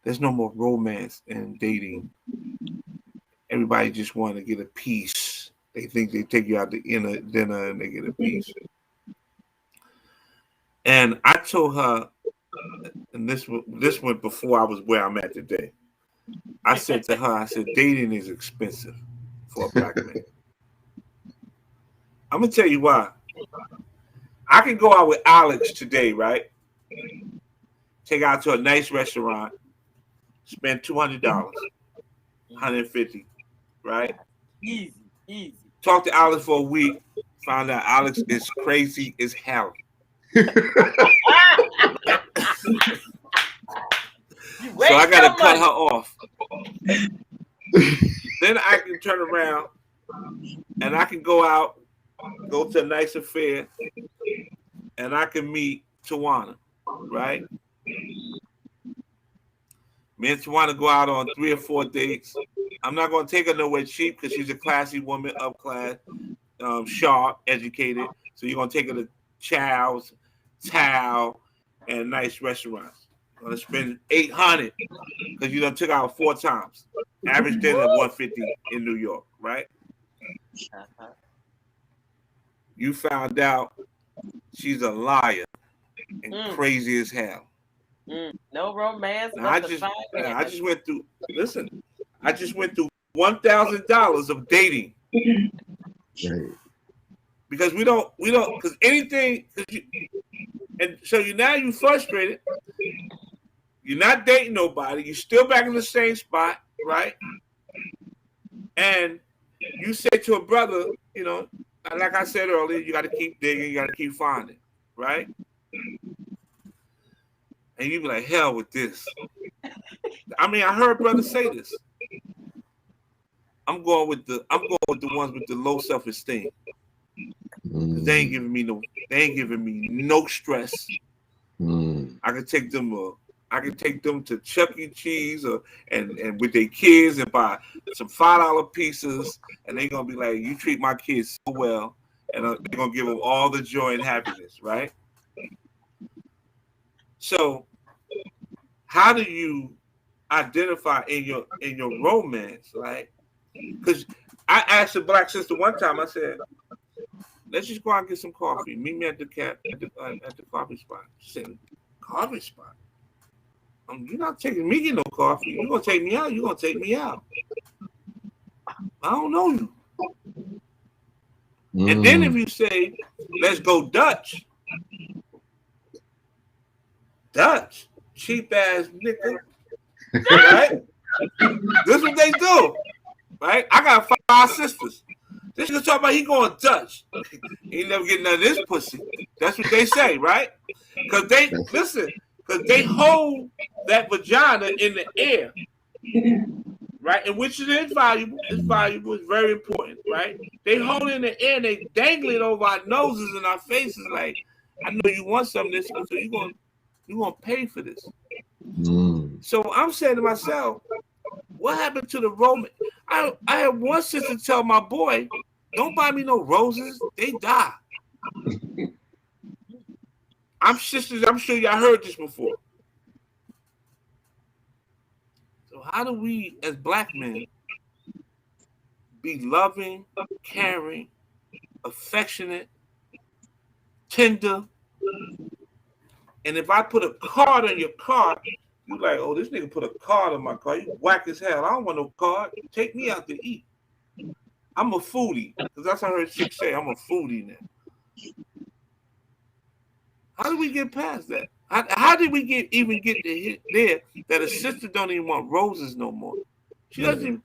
there's no more romance in dating. Everybody just want to get a piece. They think they take you out to dinner and they get a piece. And I told her, and this went before I was where I'm at today. I said to her, I said, dating is expensive for a black man. I'm going to tell you why. I can go out with Alex today, right? Take out to a nice restaurant, spend $200, $150, right? Easy. Talk to Alex for a week, find out Alex is crazy as hell. So I got to cut her off. Then I can turn around and I can go out, go to a nice affair, and I can meet Tawana, right? Me and Tawana go out on 3 or 4 dates. I'm not going to take her nowhere cheap because she's a classy woman, upclass, sharp, educated. So you're going to take her to Chow's, Tao, and nice restaurants. You're going to spend $800 because you done took out 4 times. Average dinner of $150 in New York, right? You found out she's a liar and crazy as hell. No romance. Now, I just went through. Listen, I just went through $1,000 of dating. Right. Because we don't, because anything, and so you frustrated. You're not dating nobody. You're still back in the same spot, right? And you say to a brother, like I said earlier, you got to keep digging, you got to keep finding, right? And you be like, hell with this. I mean, I heard brothers say this. I'm going with the ones with the low self-esteem. They ain't giving me no stress. I can take them to Chuck E. Cheese and with their kids and buy some $5 pieces, and they're gonna be like, you treat my kids so well, and they're gonna give them all the joy and happiness, right? So how do you identify in your romance, right? Because I asked a black sister one time, I said, let's just go out and get some coffee. Meet me at the coffee spot. She said, coffee spot? You're not taking me to get no coffee. You're going to take me out. You're going to take me out. I don't know you. And then if you say, let's go Dutch. cheap ass nigga. Right? This is what they do. Right? I got 5 sisters. This nigga talking about he going Dutch. He ain't never getting none of this pussy. That's what they say, right? Because they hold that vagina in the air, right? And which is valuable. It's valuable. It's very important, right? They hold it in the air and they dangle it over our noses and our faces like, I know you want some of this, so you're gonna pay for this. So I'm saying to myself, what happened to the Roman? I had one sister tell my boy, don't buy me no roses, they die. I'm sure y'all heard this before. So how do we, as black men, be loving, caring, affectionate, tender? And if I put a card on your car, you like, oh, this nigga put a card on my car. You whack as hell. I don't want no card. Take me out to eat. I'm a foodie. Because that's what I heard chicks say. I'm a foodie now. How did we get past that? How did we even get there that a sister don't even want roses no more? She doesn't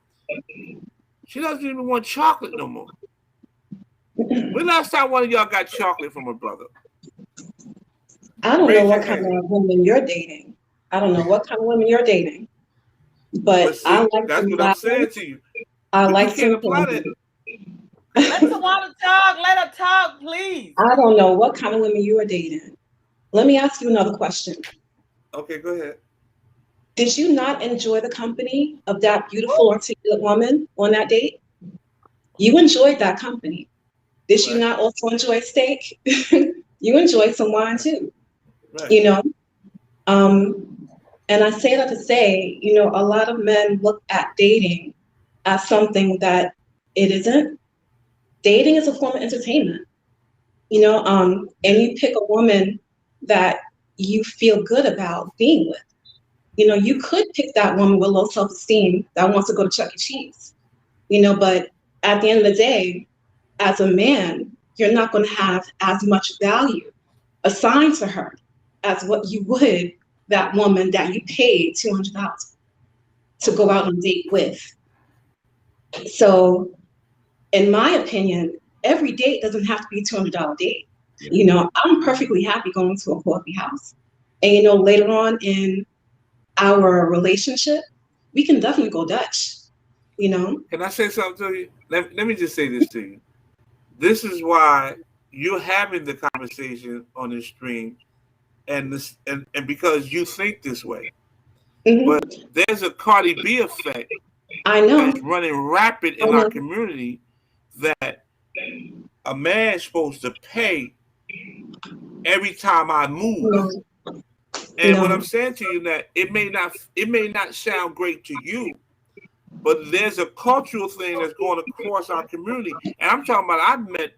even want chocolate no more. When last time one of y'all got chocolate from a brother? I don't know what kind of women you're dating. But see, I like that's what I'm saying to you. I like some Let Tawana talk. Let her talk, please. I don't know what kind of women you are dating. Let me ask you another question. Okay, go ahead. Did you not enjoy the company of that beautiful, articulate woman on that date? You enjoyed that company. Did you not also enjoy steak? You enjoyed some wine too. Right. You know? And I say that to say, you know, a lot of men look at dating as something that it isn't. Dating is a form of entertainment, you know, and you pick a woman that you feel good about being with. You know, you could pick that woman with low self-esteem that wants to go to Chuck E. Cheese, you know, but at the end of the day, as a man, you're not going to have as much value assigned to her as what you would that woman that you paid $200,000 to go out on a date with. So, in my opinion, every date doesn't have to be a $200 date. Yeah. You know, I'm perfectly happy going to a coffee house. And, you know, later on in our relationship, we can definitely go Dutch, you know. Can I say something to you? Let me just say this to you. This is why you're having the conversation on this stream and because you think this way. Mm-hmm. But there's a Cardi B effect I know that's running rapid in our community that a man's supposed to pay every time I move. And what I'm saying to you that it may not sound great to you, but there's a cultural thing that's going across our community. And I'm talking about I've met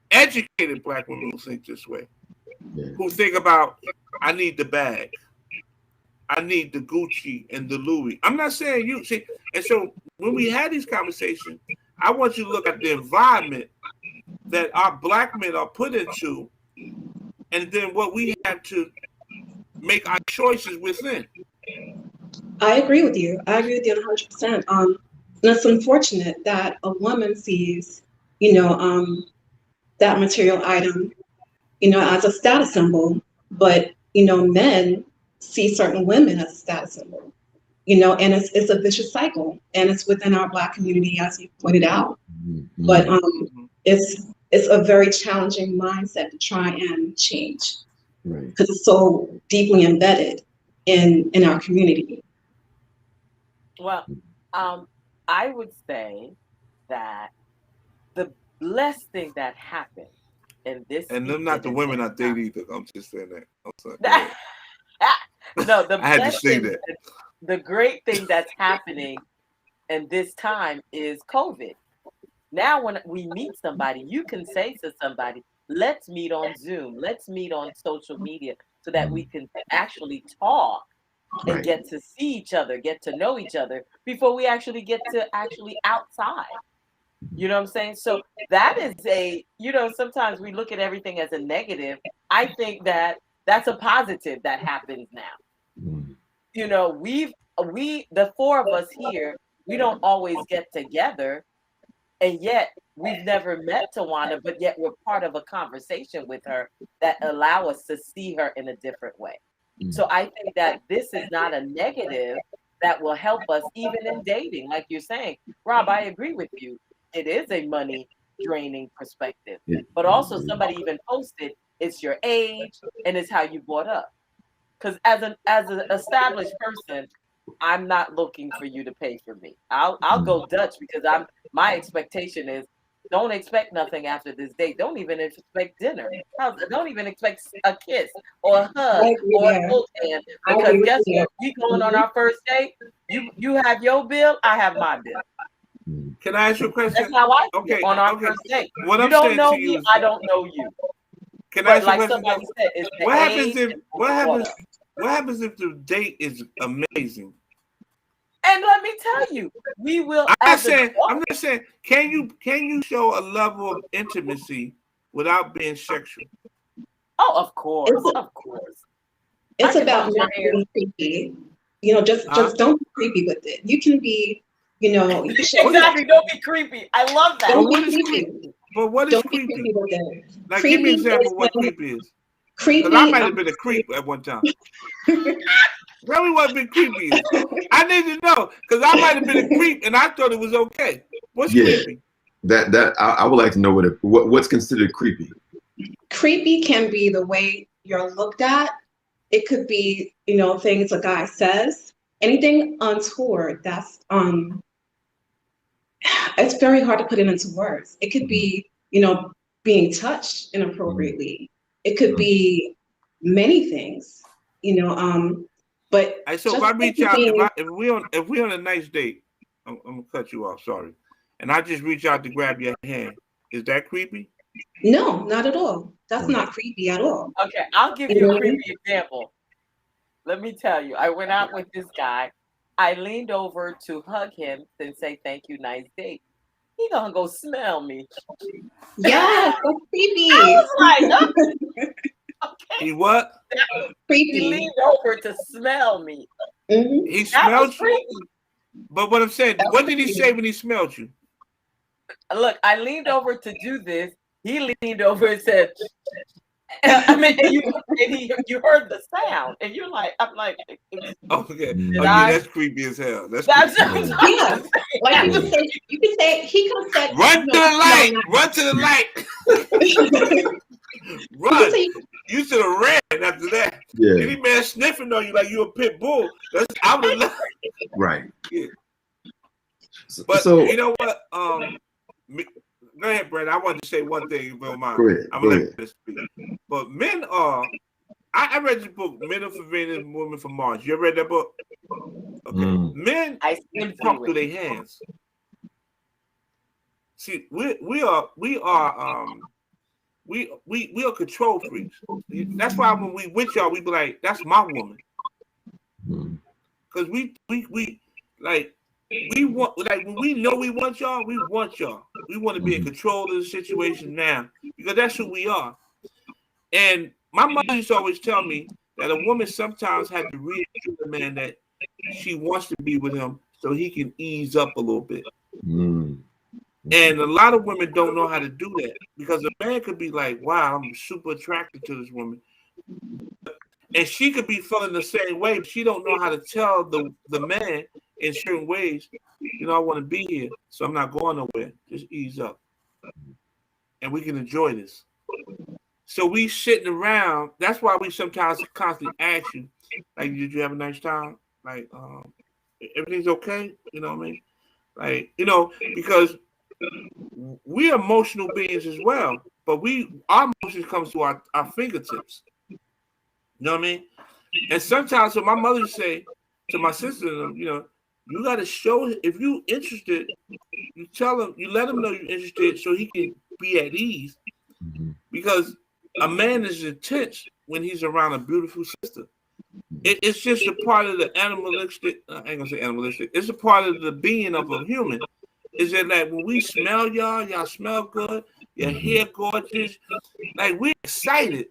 educated black women who think this way. Who think about, I need the bag. I need the Gucci and the Louis. I'm not saying you see. And so when we had these conversations, I want you to look at the environment that our black men are put into, and then what we have to make our choices within. I agree with you. 100%. And it's unfortunate that a woman sees, you know, that material item, you know, as a status symbol, but, you know, men see certain women as a status symbol, you know, and it's a vicious cycle, and it's within our Black community, as you pointed out. Mm-hmm. But it's a very challenging mindset to try and change, right? Because it's so deeply embedded in our community. Well, I would say that the blessed thing that happened in this, and them not the women I date either. I'm just saying that. I'm sorry. No, the I had to say that. The great thing that's happening in this time is COVID. Now, when we meet somebody, you can say to somebody, let's meet on Zoom, let's meet on social media, so that we can actually talk and get to see each other, get to know each other before we actually get to outside. You know what I'm saying? So that is you know, sometimes we look at everything as a negative. I think that That's a positive that happens now. Mm. You know, the four of us here, we don't always get together, and yet we've never met Tawana, but yet we're part of a conversation with her that allow us to see her in a different way. So I think that this is not a negative that will help us even in dating. Like you're saying, Rob, I agree with you. It is a money draining perspective, but also somebody even posted, it's your age and it's how you brought up. Because as an established person, I'm not looking for you to pay for me. I'll go Dutch because my expectation is don't expect nothing after this date. Don't even expect dinner. Don't even expect a kiss or a hug or a hold hand. Because guess what? We going on our first date. You have your bill, I have my bill. Can I ask you a question? That's how I feel on our first date. What you I'm don't saying know to me, you is, I don't know you. Can I ask you a like question? somebody said, it's the What happens if the date is amazing? And let me tell you, we will. I'm not saying. Can you show a level of intimacy without being sexual? Oh, of course, of course. It's about not being creepy. You know, just don't be creepy with it. You can be, you know, you can show exactly. Don't be creepy. I love that. Don't be creepy. But what is don't creepy? Be creepy with it. Like, creepy give me an example of what creepy is. Creepy. Because I might have been a creep at one time. Tell me what been creepy is. I need to know because I might have been a creep and I thought it was okay. What's creepy? That I would like to know what's considered creepy. Creepy can be the way you're looked at. It could be, you know, things a guy says. Anything untoward. That's it's very hard to put it into words. It could be, you know, being touched inappropriately. It could be many things, you know. But so if I reach out, if we on a nice date, I'm gonna cut you off. Sorry, and I just reach out to grab your hand. Is that creepy? No, not at all. That's not creepy at all. Okay, I'll give you a creepy example. Let me tell you, I went out with this guy. I leaned over to hug him and say, "Thank you, nice date." He gonna go smell me. Yes, that's creepy. I was like, oh. Okay. He what? Creepy. He leaned over to smell me. Mm-hmm. He smelled you. But what I'm saying, what did he say when he smelled you? Look, I leaned over to do this. He leaned over and said, I mean, you heard the sound, and you're like, I'm like, okay, that's creepy as hell. That's creepy. Yeah. Like you can say he could have said, run to the light, run to the light, run. You should have ran after that. Yeah. Any man sniffing on you like you a pit bull, that's out of line. Right. Yeah. But you know what? Go ahead, Brent. I wanted to say one thing, if you don't mind. I'm gonna let this speak. But men are. I read this book, Men Are from Venus, Women from Mars. You ever read that book? Okay. Men talk through their hands. See, we are control freaks. That's why when we with y'all, we be like, "That's my woman," because we like. We want, like, when we know we want y'all, we want y'all. We want to be in control of the situation now because that's who we are. And my mother used to always tell me that a woman sometimes has to reassure the man that she wants to be with him so he can ease up a little bit. And a lot of women don't know how to do that because a man could be like, wow, I'm super attracted to this woman. And she could be feeling the same way, but she don't know how to tell the man in certain ways, you know, I want to be here, so I'm not going nowhere. Just ease up. And we can enjoy this. So we sitting around, that's why we sometimes constantly ask you, like, did you have a nice time? Like, everything's okay? You know what I mean? Like, you know, because we're emotional beings as well, but our emotions comes to our fingertips. You know what I mean? And sometimes, so my mother would say to my sister, you know, you got to show, if you interested, you tell him, you let him know you're interested so he can be at ease. Because a man is intense when he's around a beautiful sister. It's just a part of the animalistic, I ain't gonna say animalistic, it's a part of the being of a human. Is that like when we smell y'all smell good, your hair gorgeous, like we're excited.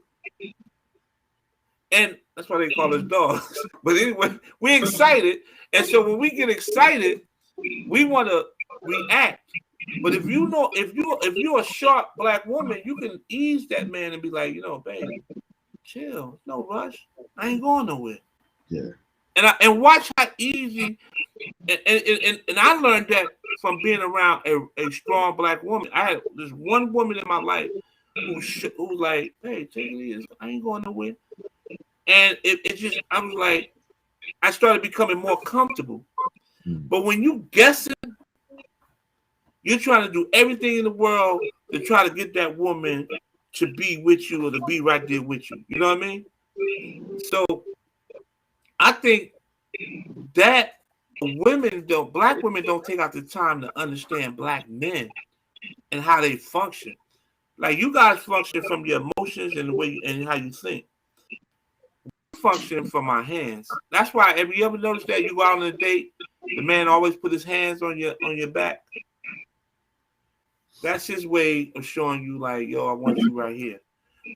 And that's why they call us dogs. But anyway, we're excited. And so when we get excited, we want to react. But if you're a sharp black woman, you can ease that man and be like, babe, chill, no rush. I ain't going nowhere. Yeah. And watch how easy. And I learned that from being around a strong black woman. I had this one woman in my life who was like, hey, take it easy. I ain't going nowhere. And I was like, I started becoming more comfortable. But when you guessing, you're trying to do everything in the world to try to get that woman to be with you or to be right there with you. You know what I mean? So I think that black women don't take out the time to understand black men and how they function. Like you guys function from your emotions and the way and how you think. We function from our hands. That's why have you ever noticed that you go out on a date, the man always put his hands on your back? That's his way of showing you like, yo, I want you right here.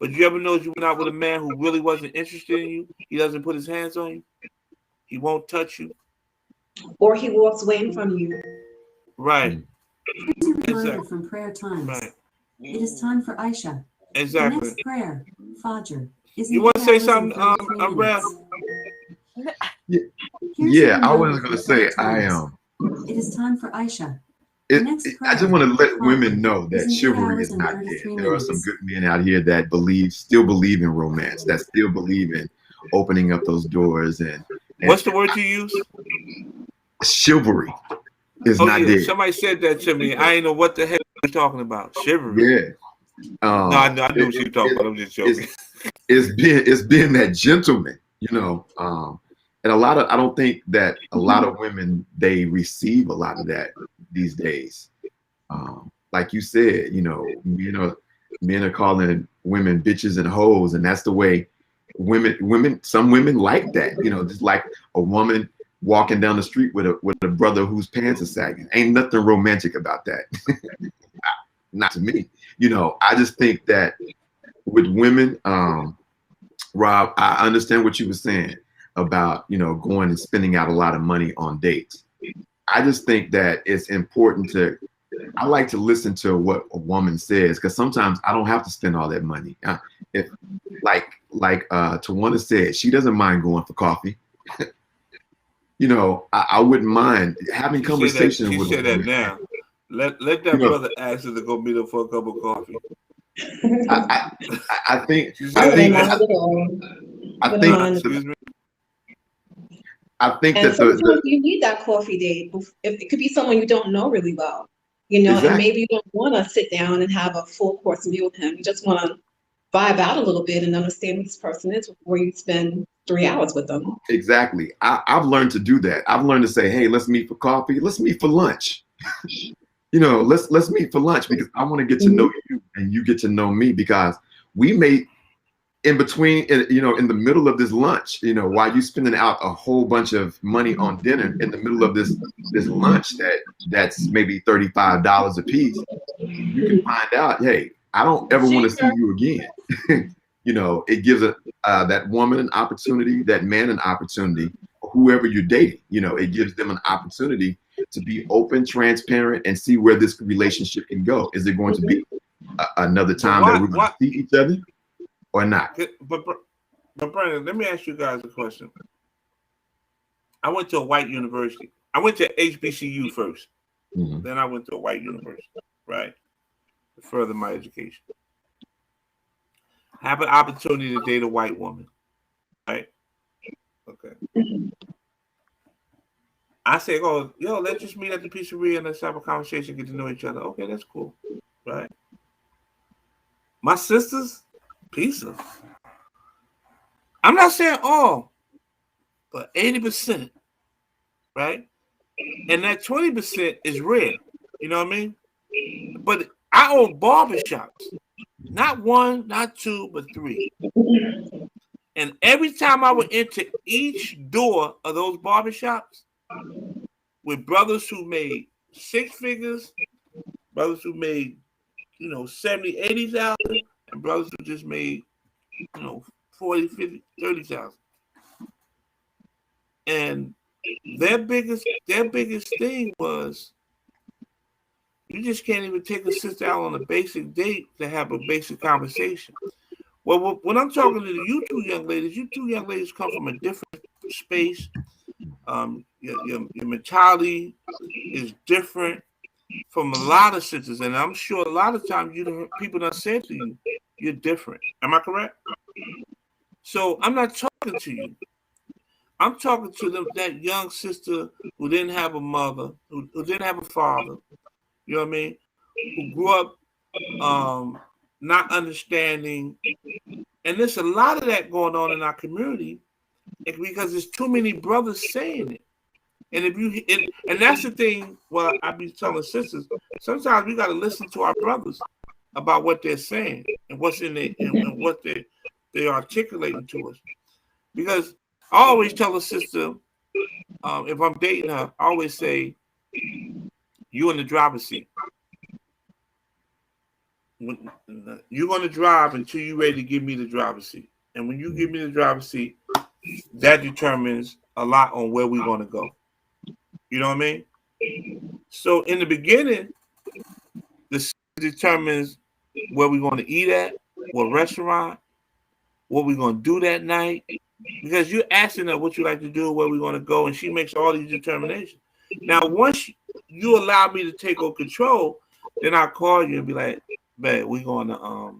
But you ever notice you went out with a man who really wasn't interested in you? He doesn't put his hands on you. He won't touch you. Or he walks away from you. Right. Reminder from prayer times. Right. It is time for Aisha. Exactly. The next prayer, Fajr, is you want to say something, Rev? Yeah, I was going to say I am. It is time for Aisha. I just want to let women know that chivalry is not dead. There are some good men out here that still believe in romance, that still believe in opening up those doors. And what's the word you use? Chivalry is not dead. Somebody said that to me. I ain't know what the heck you're talking about. Chivalry. Yeah. No, I know what you're talking about. I'm just joking. It's being that gentleman, and I don't think that a lot of women, they receive a lot of that these days. Like you said, men are calling women bitches and hoes, and that's the way some women like that, just like a woman walking down the street with a brother whose pants are sagging. Ain't nothing romantic about that. Not to me. I just think that with women, Rob, I understand what you were saying about, going and spending out a lot of money on dates. I just think that it's important I like to listen to what a woman says, because sometimes I don't have to spend all that money. Like Tawana said, she doesn't mind going for coffee. I wouldn't mind having conversation with her. She said that now. Let that brother ask her to go meet her for a cup of coffee. I think and sometimes you need that coffee date. It could be someone you don't know really well, exactly. And maybe you don't want to sit down and have a full course meal with him. You just want to vibe out a little bit and understand who this person is before you spend 3 hours with them. Exactly. I've learned to do that. I've learned to say, hey, let's meet for coffee. Let's meet for lunch. Let's meet for lunch, because I want to get to know you and you get to know me, because we may in between, in the middle of this lunch, while you spending out a whole bunch of money on dinner, in the middle of this lunch that's maybe $35 a piece, you can find out, hey, I don't ever want to see you again. It gives that woman an opportunity, that man an opportunity, whoever you're dating, it gives them an opportunity to be open, transparent, and see where this relationship can go. Is it going to be another time that we're going to see each other or not? But Brandon, let me ask you guys a question. I went to a white university. I went to HBCU first. Mm-hmm. Then I went to a white university, right? To further my education. I have an opportunity to date a white woman, right? Okay. I say, oh, let's just meet at the pizzeria and let's have a conversation, get to know each other. Okay, that's cool, right? My sisters, pizza. I'm not saying all, but 80%, right? And that 20% is rare, you know what I mean? But I own barbershops, not one, not two, but 3. And every time I would enter each door of those barbershops, with brothers who made 6 figures, brothers who made, 70, 80,000, and brothers who just made, 40, 50, 30,000. And their biggest thing was, you just can't even take a sister out on a basic date to have a basic conversation. Well, when I'm talking to you two young ladies come from a different space. Your mentality is different from a lot of sisters, and I'm sure a lot of times people don't say to you, you're different. Am I correct? So I'm not talking to you. I'm talking to that young sister who didn't have a mother, who didn't have a father. You know what I mean? Who grew up not understanding, and there's a lot of that going on in our community because there's too many brothers saying it. And and that's the thing. Well, I be telling sisters, sometimes we got to listen to our brothers about what they're saying and what's in it and what they're articulating to us. Because I always tell a sister, if I'm dating her, I always say, you in the driver's seat. You're going to drive until you're ready to give me the driver's seat. And when you give me the driver's seat, that determines a lot on where we're going to go. You know what I mean? So in the beginning, the determines where we're going to eat at, what restaurant, what we're going to do that night. Because you're asking her what you like to do, where we're going to go, and she makes all these determinations. Now, once you allow me to take over control, then I'll call you and be like, babe, we're going to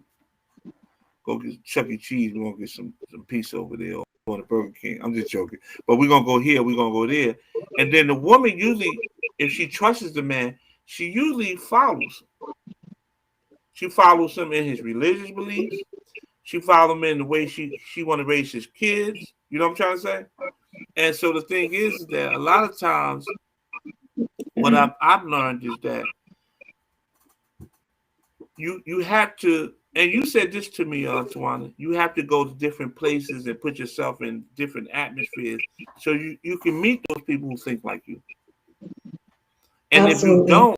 go get Chuck E. Cheese. We're going to get some pizza over there, or going to Burger King. I'm just joking. But we're going to go here, we're going to go there. And then the woman usually, if she trusts the man, she usually follows him. She follows him in his religious beliefs. She follows him in the way she want to raise his kids. You know what I'm trying to say? And so the thing is that a lot of times, what I've learned is that you have to, and you said this to me, Tawana, you have to go to different places and put yourself in different atmospheres so you can meet those people who think like you. And Absolutely. if you don't,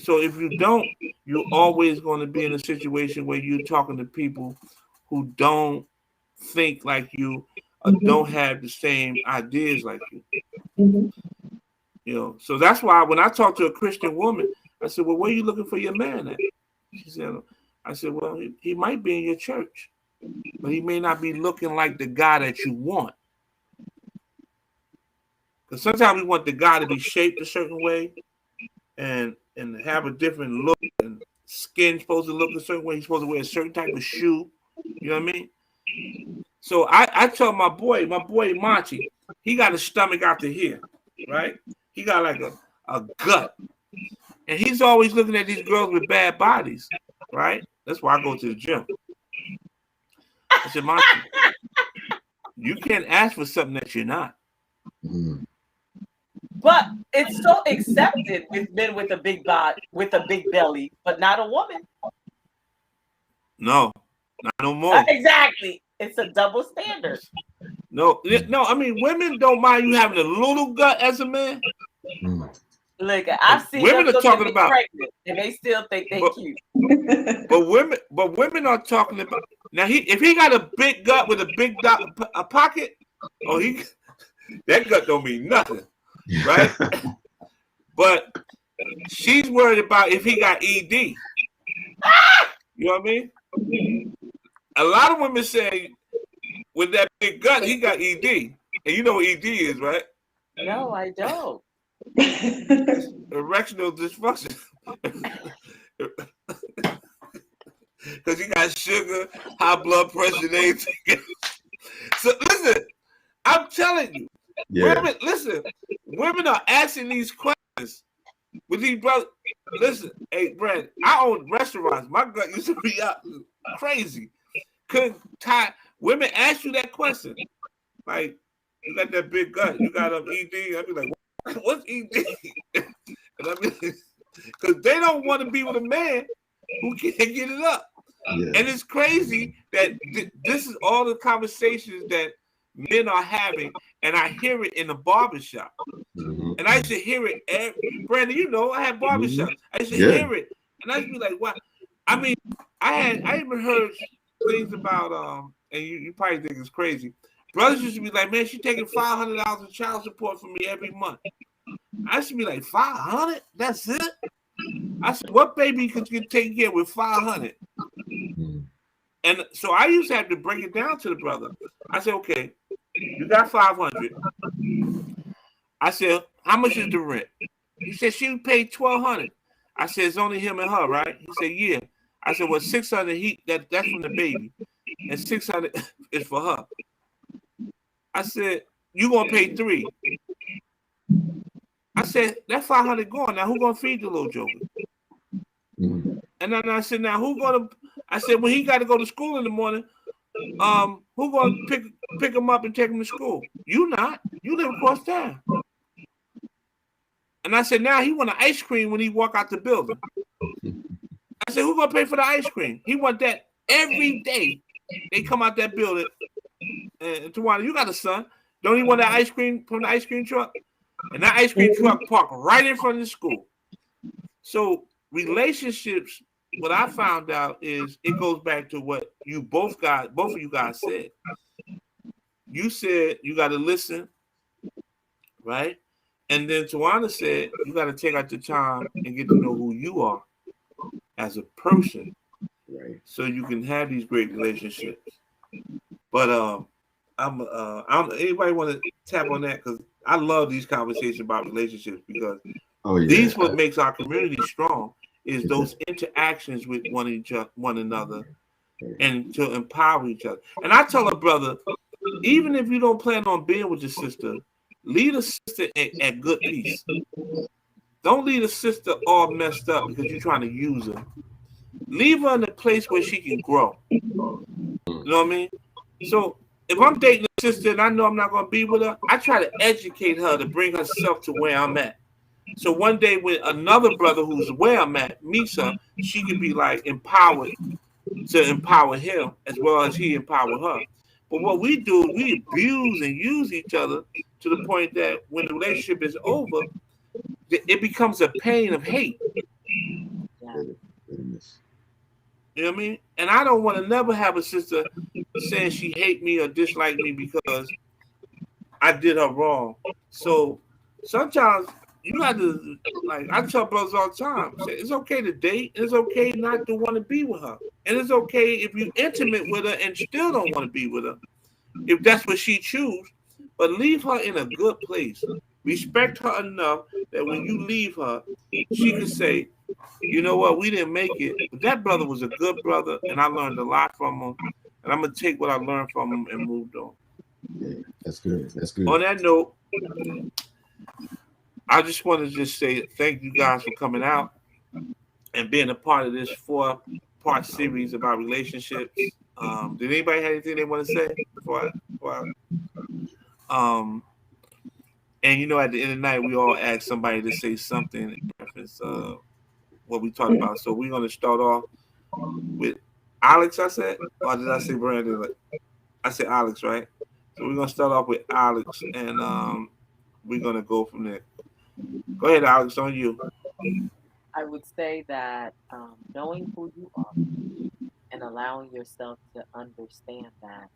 so if you don't, you're always going to be in a situation where you're talking to people who don't think like you or don't have the same ideas like you. You know, so that's why when I talk to a Christian woman, I said, well, where are you looking for your man at? She said, I said, well, he might be in your church, but he may not be looking like the guy that you want. Because sometimes we want the guy to be shaped a certain way and have a different look, and skin supposed to look a certain way. He's supposed to wear a certain type of shoe. You know what I mean? So I tell my boy Monty, he got a stomach out to here, right? He got like a gut. And he's always looking at these girls with bad bodies, right? That's why I go to the gym. I said, Monty, you can't ask for something that you're not. But it's so accepted with men with a big body, with a big belly, but not a woman. No, not no more. Exactly. It's a double standard. No. I mean, women don't mind you having a little gut as a man. Look, I've seen women them are talking about pregnant, and they still think they're cute. But women are talking about now. If he got a big gut with a pocket, that gut don't mean nothing, right? But she's worried about if he got ED. You know what I mean? A lot of women say with that big gut he got ED, and you know what ED is, right? No, I don't. Erectional dysfunction. Because you got sugar, high blood pressure, and everything. So listen, I'm telling you, women are asking these questions with these brothers. Listen, hey, Brad, I own restaurants. My gut used to be up crazy. Couldn't tie. Women ask you that question, like, you got that big gut, you got ED. I'd be like, what's ED? And I mean, because they don't want to be with a man who can't get it up. Yeah. And it's crazy that this is all the conversations that men are having, and I hear it in the barbershop. And I used to hear it. Brandon, you know, I had barbershops. I used to hear it, and I used to be like, "What?" I mean, I even heard things about and you probably think it's crazy. Brothers used to be like, man, she taking $500 of child support from me every month. I used to be like, 500? That's it? I said, what baby could get taken care of with 500? And so I used to have to break it down to the brother. I said, okay, you got 500. I said, how much is the rent? He said, she paid 1,200. I said, it's only him and her, right? He said, yeah. I said, well, 600, that's from the baby. And 600 is for her. I said, you gonna pay 3. I said, that 500 gone. Now who gonna feed the little joker? And then I said, now who gonna? I said, when he got to go to school in the morning, who gonna pick him up and take him to school? You not. You live across town. And I said, now he want an ice cream when he walk out the building. I said, who gonna pay for the ice cream? He want that every day. They come out that building. And Tawana, you got a son. Don't he want that ice cream from the ice cream truck? And that ice cream truck parked right in front of the school. So relationships, what I found out is it goes back to what you both of you guys said. You said you got to listen, right? And then Tawana said you got to take out the time and get to know who you are as a person, Right. so you can have these great relationships. But anybody want to tap on that? Because I love these conversations about relationships, because these what makes our community strong is those interactions with one another, and to empower each other. And I tell a brother, even if you don't plan on being with your sister, lead a sister at good peace. Don't leave a sister all messed up because you're trying to use her. Leave her in a place where she can grow. You know what I mean? So if I'm dating a sister and I know I'm not going to be with her, I try to educate her to bring herself to where I'm at. So one day when another brother who's where I'm at meets her, she can be like empowered to empower him as well as he empower her. But what we do, we abuse and use each other to the point that when the relationship is over, it becomes a pain of hate. You know what I mean? And I don't want to never have a sister saying she hate me or dislike me because I did her wrong. So sometimes you got to, like, I tell brothers all the time, say, it's okay to date. It's okay not to want to be with her. And it's okay if you're intimate with her and still don't want to be with her, if that's what she choose. But leave her in a good place. Respect her enough that when you leave her, she can say, you know what, we didn't make it, but that brother was a good brother, and I learned a lot from him, and I'm going to take what I learned from him and moved on. Yeah, that's good. That's good. On that note, I just want to just say thank you guys for coming out and being a part of this 4-part series about relationships. Did anybody have anything they want to say before and you know, at the end of the night, we all ask somebody to say something in reference what we talked about. So we're going to start off with Alex, I said, or did I say Brandon? I said Alex, right? So we're going to start off with Alex, and we're going to go from there. Go ahead, Alex, on you. I would say that knowing who you are and allowing yourself to understand that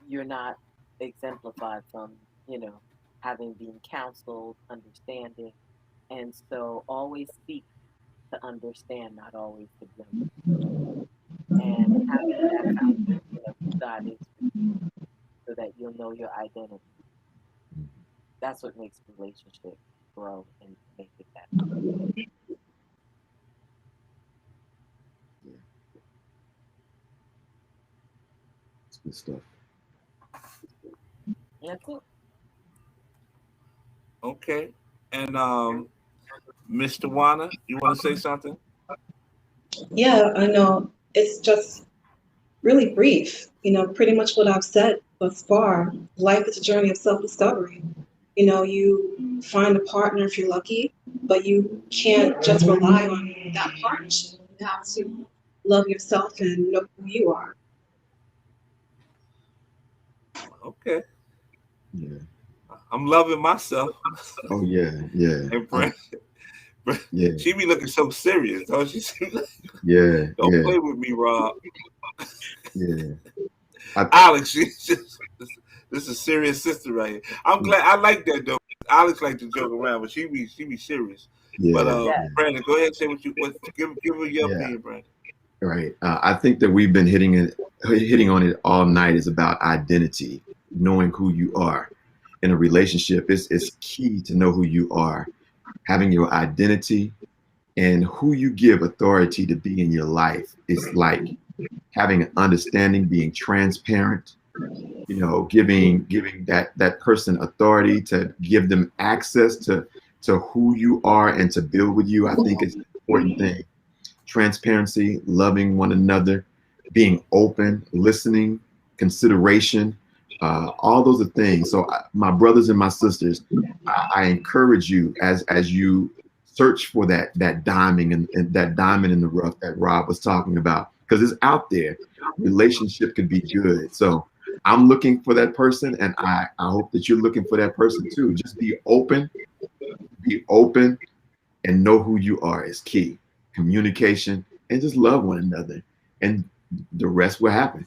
you're not exemplified from, having been counseled, understanding. And so always seek to understand, not always to blame. And having that foundation of who God is for you, so that you'll know your identity. That's what makes relationships grow and make it better. It's good stuff. That's it. Okay. And Mr. Wana, you want to say something? Yeah, I know. It's just really brief. Pretty much what I've said thus far. Life is a journey of self-discovery. You find a partner if you're lucky, but you can't just rely on that partnership. You have to love yourself and know who you are. Okay. Yeah. I'm loving myself. Oh yeah. And Brandon, yeah. She be looking so serious, don't she? Yeah. Don't play with me, Rob. Yeah. Alex, this is serious sister right here. I'm glad. I like that though. Alex like to joke around, but she be serious. Yeah, But Yeah. Brandon, go ahead and say give her your Yeah. opinion, Brandon. right. I think that we've been hitting on it all night is about identity, knowing who you are in a relationship. It's key to know who you are, having your identity and who you give authority to be in your life. It's like having an understanding, being transparent, giving that person authority to give them access to who you are and to build with you. I think it's an important thing. Transparency, loving one another, being open, listening, consideration, all those are things. So my brothers and my sisters, I encourage you as you search for that diamond and that diamond in the rough that Rob was talking about, because it's out there. Relationship can be good. So I'm looking for that person, and I hope that you're looking for that person too. Just be open, and know who you are is key. Communication, and just love one another, and the rest will happen.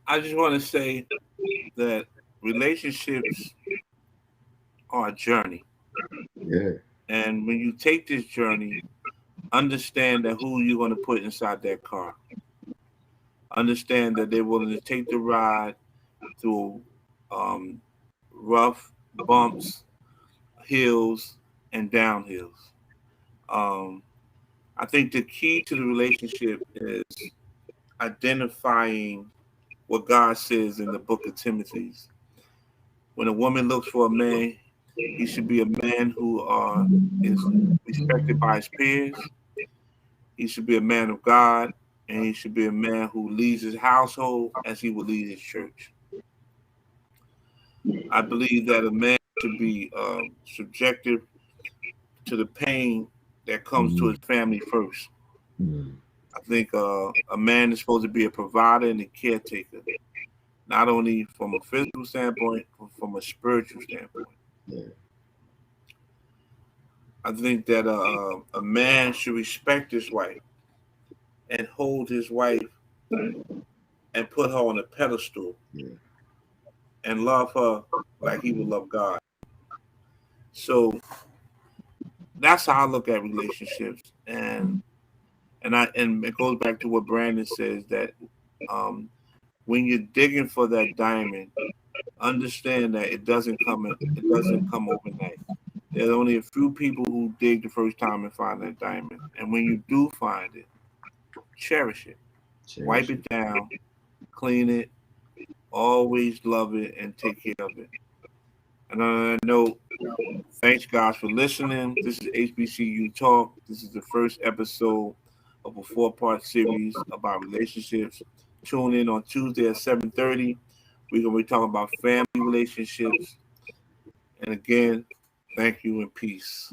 I just want to say that relationships are a journey, Yeah, and when you take this journey, understand that who you're going to put inside that car. Understand that they're willing to take the ride through rough bumps, hills, and downhills. Um, I think the key to the relationship is identifying what God says in the book of Timothy's. When a woman looks for a man, he should be a man who is respected by his peers. He should be a man of God, and he should be a man who leads his household as he would lead his church. I believe that a man should be subjected to the pain that comes to his family first. mm, I think a man is supposed to be a provider and a caretaker, not only from a physical standpoint, but from a spiritual standpoint. yeah, I think that a man should respect his wife and hold his wife and put her on a pedestal yeah, and love her like he would love God. So that's how I look at relationships, and it goes back to what Brandon says that um, when you're digging for that diamond, understand that it doesn't come overnight. There's only a few people who dig the first time and find that diamond, and when you do find it, cherish it, wipe cherish it it. down, clean it, always love it, and take care of it. And on that note, thanks guys for listening. This is HBCU Talk. This is the first episode of a 4-part series about relationships. Tune in on Tuesday at 7:30. We're gonna be talking about family relationships. And again, thank you and peace.